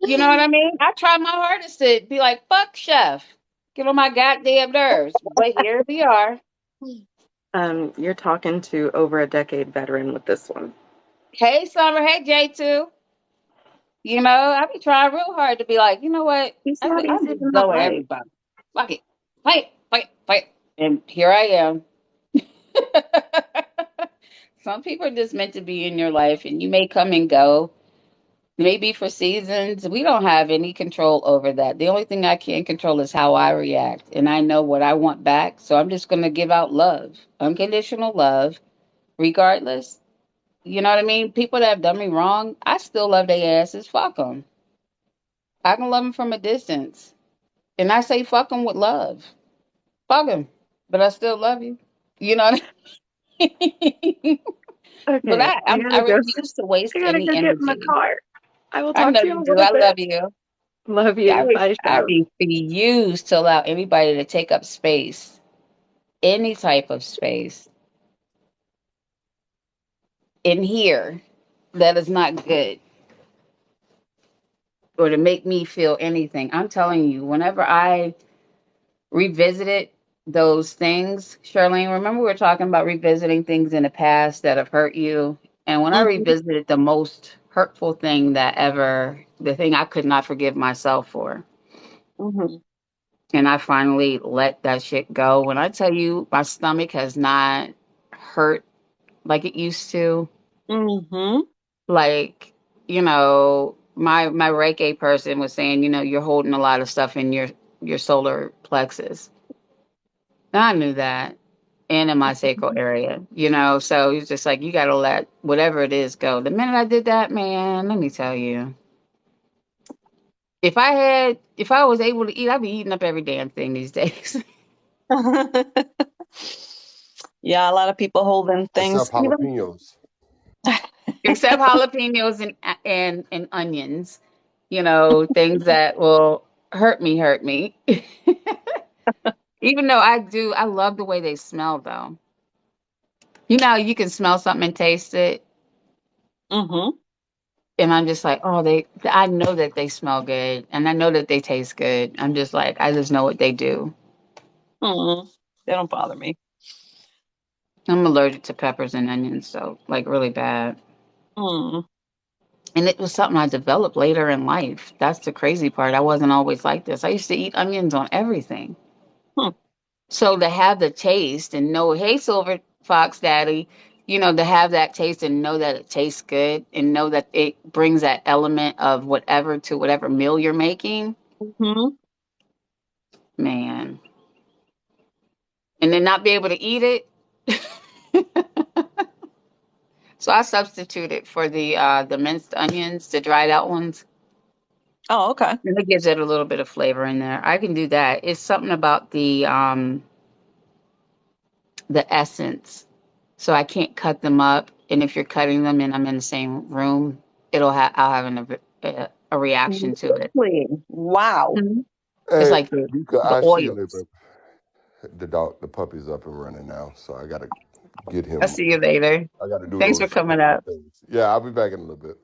You know what I mean? I try my hardest to be like, fuck Chef. Get on my goddamn nerves. But here we are. You're talking to over a decade veteran with this one. Hey Summer, hey J2. I be trying real hard to be like, you know what? He's I not I easy just to not go at like. everybody. Fuck it. Fight, fight, fight. And here I am. Some people are just meant to be in your life, and you may come and go. Maybe for seasons. We don't have any control over that. The only thing I can control is how I react. And I know what I want back. So I'm just going to give out love, unconditional love, regardless. You know what I mean? People that have done me wrong, I still love their asses. Fuck them. I can love them from a distance. And I say fuck them with love. Fuck them. But I still love you. You know what I mean? But Okay, I refuse to waste I gotta any go get in the energy. car. I will I talk know to you in you a do. little I bit. love you. Love Yeah, you. Bye, I Chef. refuse to allow anybody to take up space, any type of space in here that is not good, or to make me feel anything. I'm telling you, whenever I revisited those things, Charlene, remember we were talking about revisiting things in the past that have hurt you? And when I Mm-hmm. revisited the most hurtful thing that ever, the thing I could not forgive myself for, Mm-hmm. and I finally let that shit go. When I tell you my stomach has not hurt like it used to, Mm-hmm. like, my Reiki person was saying, you're holding a lot of stuff in your solar plexus. And I knew that, and in my sacral area, so it's just like, you got to let whatever it is go. The minute I did that, man, let me tell you, if I was able to eat, I'd be eating up every damn thing these days. Yeah, a lot of people holding things. Except jalapenos. Except jalapenos and onions, things that will hurt me. Even though I love the way they smell though. You can smell something and taste it, Mm-hmm. and I'm just like, oh, I know that they smell good, and I know that they taste good. I'm just like, I just know what they do. Mm-hmm. They don't bother me. I'm allergic to peppers and onions, so like really bad. Mm. And it was something I developed later in life. That's the crazy part. I wasn't always like this. I used to eat onions on everything. Hmm. So to have the taste and know, hey, Silver Fox Daddy, to have that taste and know that it tastes good and know that it brings that element of whatever to whatever meal you're making, Mm-hmm. man. And then not be able to eat it. So I substituted for the minced onions, the dried out ones. Oh, okay. And it gives it a little bit of flavor in there. I can do that. It's something about the essence. So I can't cut them up. And if you're cutting them and I'm in the same room, I'll have a reaction to it. Really? Wow. Mhm. It's Hey, like the you could. the I see you oils. later. The dog, the puppy's up and running now, so I gotta get I'll him. see you later. I gotta do Thanks for those coming couple of up. things. Yeah, I'll be back in a little bit.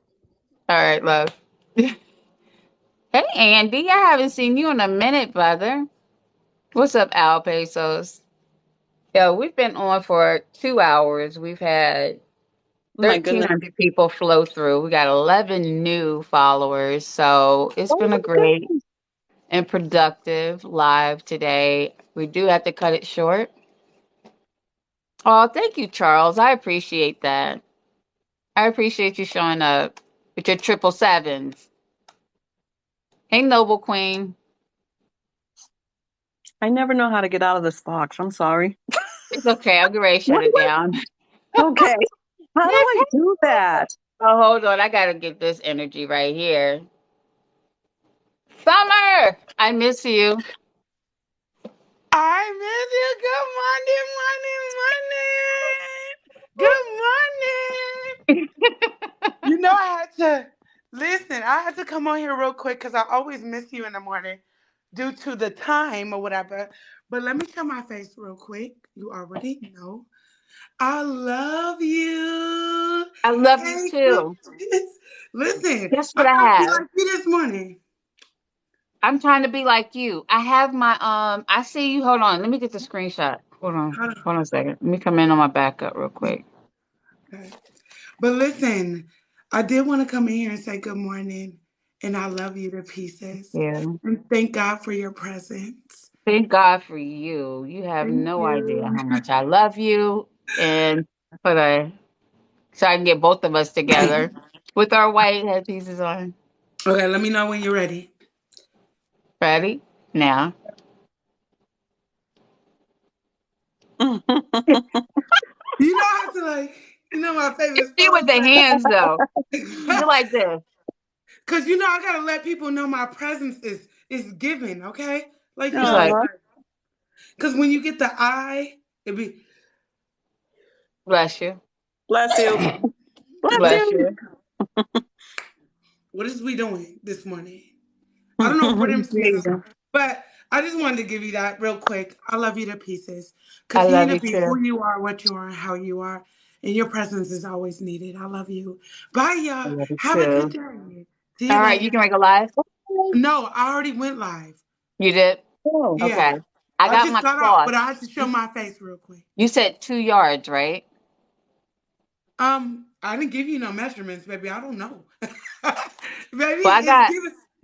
All right, love. Hey, Andy. I haven't seen you in a minute, brother. What's up, Al Pesos? Yo, we've been on for 2 hours. We've had My goodness. 1,300 people flow through. We got 11 new followers. So it's Oh been a my great goodness. and productive live today. We do have to cut it short. Oh, thank you, Charles. I appreciate that. I appreciate you showing up with your triple sevens. Hey, Noble Queen. I never know how to get out of this box. I'm sorry. It's okay. I'm getting ready to shut What it do down. I? Okay. How do I do that? Oh, hold on. I gotta get this energy right here. Summer, I miss you. I miss you. Good morning, morning, morning. Good morning. You know, I had to listen. I had to come on here real quick because I always miss you in the morning due to the time or whatever. But let me show my face real quick. You already know. I love you. I love you Hey, too. Christmas. Listen, Guess what I'm I trying to be have? like you this morning. I'm trying to be like you. I have my I see you. Hold on. Let me get the screenshot. Hold on. Hold Hold on a second. Let me come in on my backup real quick. on. But listen, I did want to come in here and say good morning, and I love you to pieces. Yeah. And thank God for your presence. Thank God for you. You have Thank no idea you. how much I love you. And for the so I can get both of us together with our white headpieces on. Okay, let me know when you're ready. Ready? Now. You know I have to my It's favorite you with song, the hands though. but You're like this. because I gotta let people know my presence is given, okay? Like She's like, because when you get the eye, it be bless you. Bless you. Bless Bless you. you. what is we doing this morning? I don't know where them sneakers Amazing. are, but I just wanted to give you that real quick. I love you to pieces. I Continue love to you be too. who you are, what you are, and how you are. And your presence is always needed. I love you. Bye, I y'all. love you Have a good too. day. See All you right, you later. can make a live. No, I already went live. You did? Oh. Yeah. Okay. I I got just my got off, cloth. but I had to show my face real quick. You said 2 yards, right? I didn't give you no measurements, baby. I don't know. Baby, Well, I it's got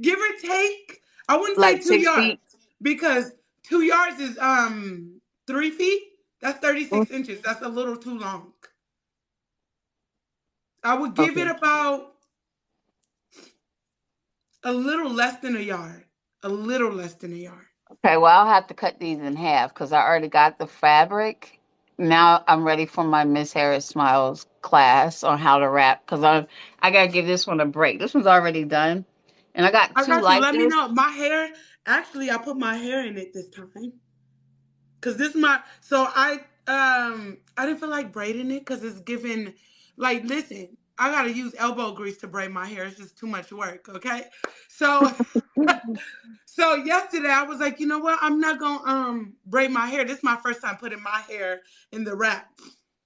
give or take. I wouldn't say like 2 yards 6 feet. because 2 yards is 3 feet. That's Mm, 36 inches. That's a little too long. I would give it okay. about a little less than a yard. A little less than a yard. Okay, well, I'll have to cut these in half because I already got the fabric. Now I'm ready for my Miss Harris Smiles class on how to wrap because I gotta give this one a break. This one's already done, and I got I two got you. like Let me this. know. My hair, actually, I put my hair in it this time. Cause this my so I didn't feel like braiding it because it's giving like listen, I gotta use elbow grease to braid my hair. It's just too much work, okay? So so yesterday I was like, you know what? I'm not gonna braid my hair. This is my first time putting my hair in the wrap.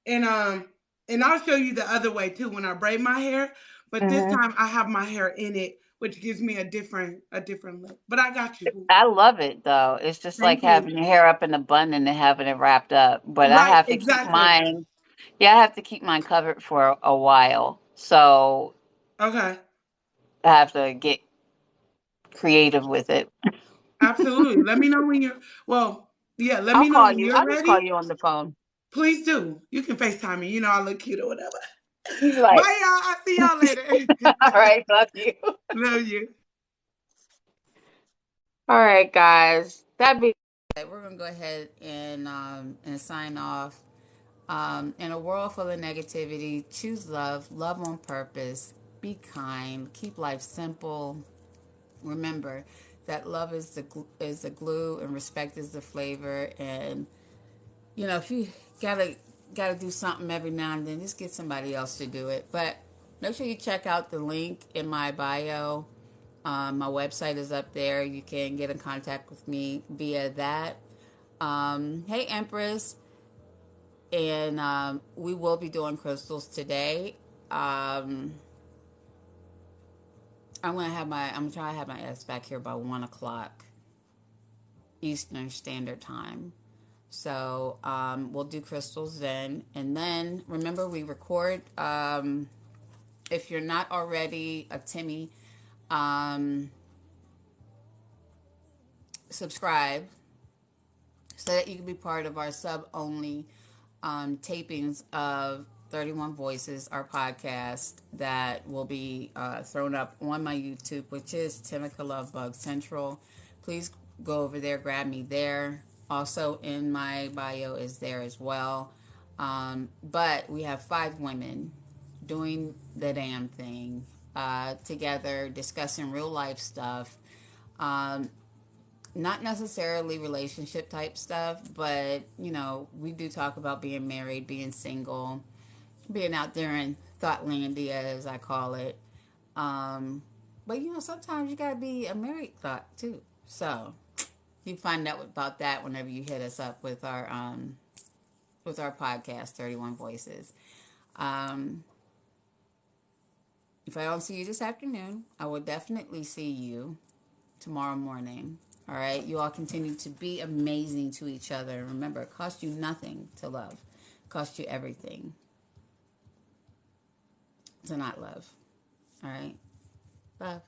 And I'll show you the other way too when I braid my hair. But this Mhm. time I have my hair in it, which gives me a different look. But I got you. I love it though. It's just like Thank you. having your hair up in a bun and then having it wrapped up. But I Right, have to keep exactly. mine. Yeah, I have to keep mine covered for a while. So Okay. I have to get creative with it. Absolutely. Let me know when you're well, yeah, let I'll me know call when you. you're I'll just call ready. you on the phone. Please do. You can FaceTime me. You know I look cute or whatever. He's like, Bye y'all. I'll see y'all later. all right, love you. Love you. All right, guys. That'd be We're gonna go ahead and sign off. In a world full of negativity, choose love, love on purpose, be kind, keep life simple. Remember that love is the glue, and respect is the flavor. And if you gotta do something every now and then, just get somebody else to do it. But make sure you check out the link in my bio. My website is up there. You can get in contact with me via that. Hey, Empress, and we will be doing crystals today. Um, I'm trying to have my ass back here by 1 o'clock Eastern Standard Time. So we'll do crystals then, and then remember we record. If you're not already a Timmy, um, subscribe so that you can be part of our sub only tapings of 31 Voices, our podcast that will be thrown up on my YouTube, which is Timika Lovebug Central. Please go over there, grab me there. Also, in my bio is there as well. But we have 5 women doing the damn thing together, discussing real life stuff. Um, Not necessarily relationship type stuff, but we do talk about being married, being single, being out there in Thoughtlandia, as I call it. Um, but sometimes you gotta be a married thought too. So you find out about that whenever you hit us up with our podcast, 31 Voices. Um, if I don't see you this afternoon, I will definitely see you tomorrow morning. All right. You all continue to be amazing to each other. Remember, it costs you nothing to love. It costs you everything to not love. All right. Love.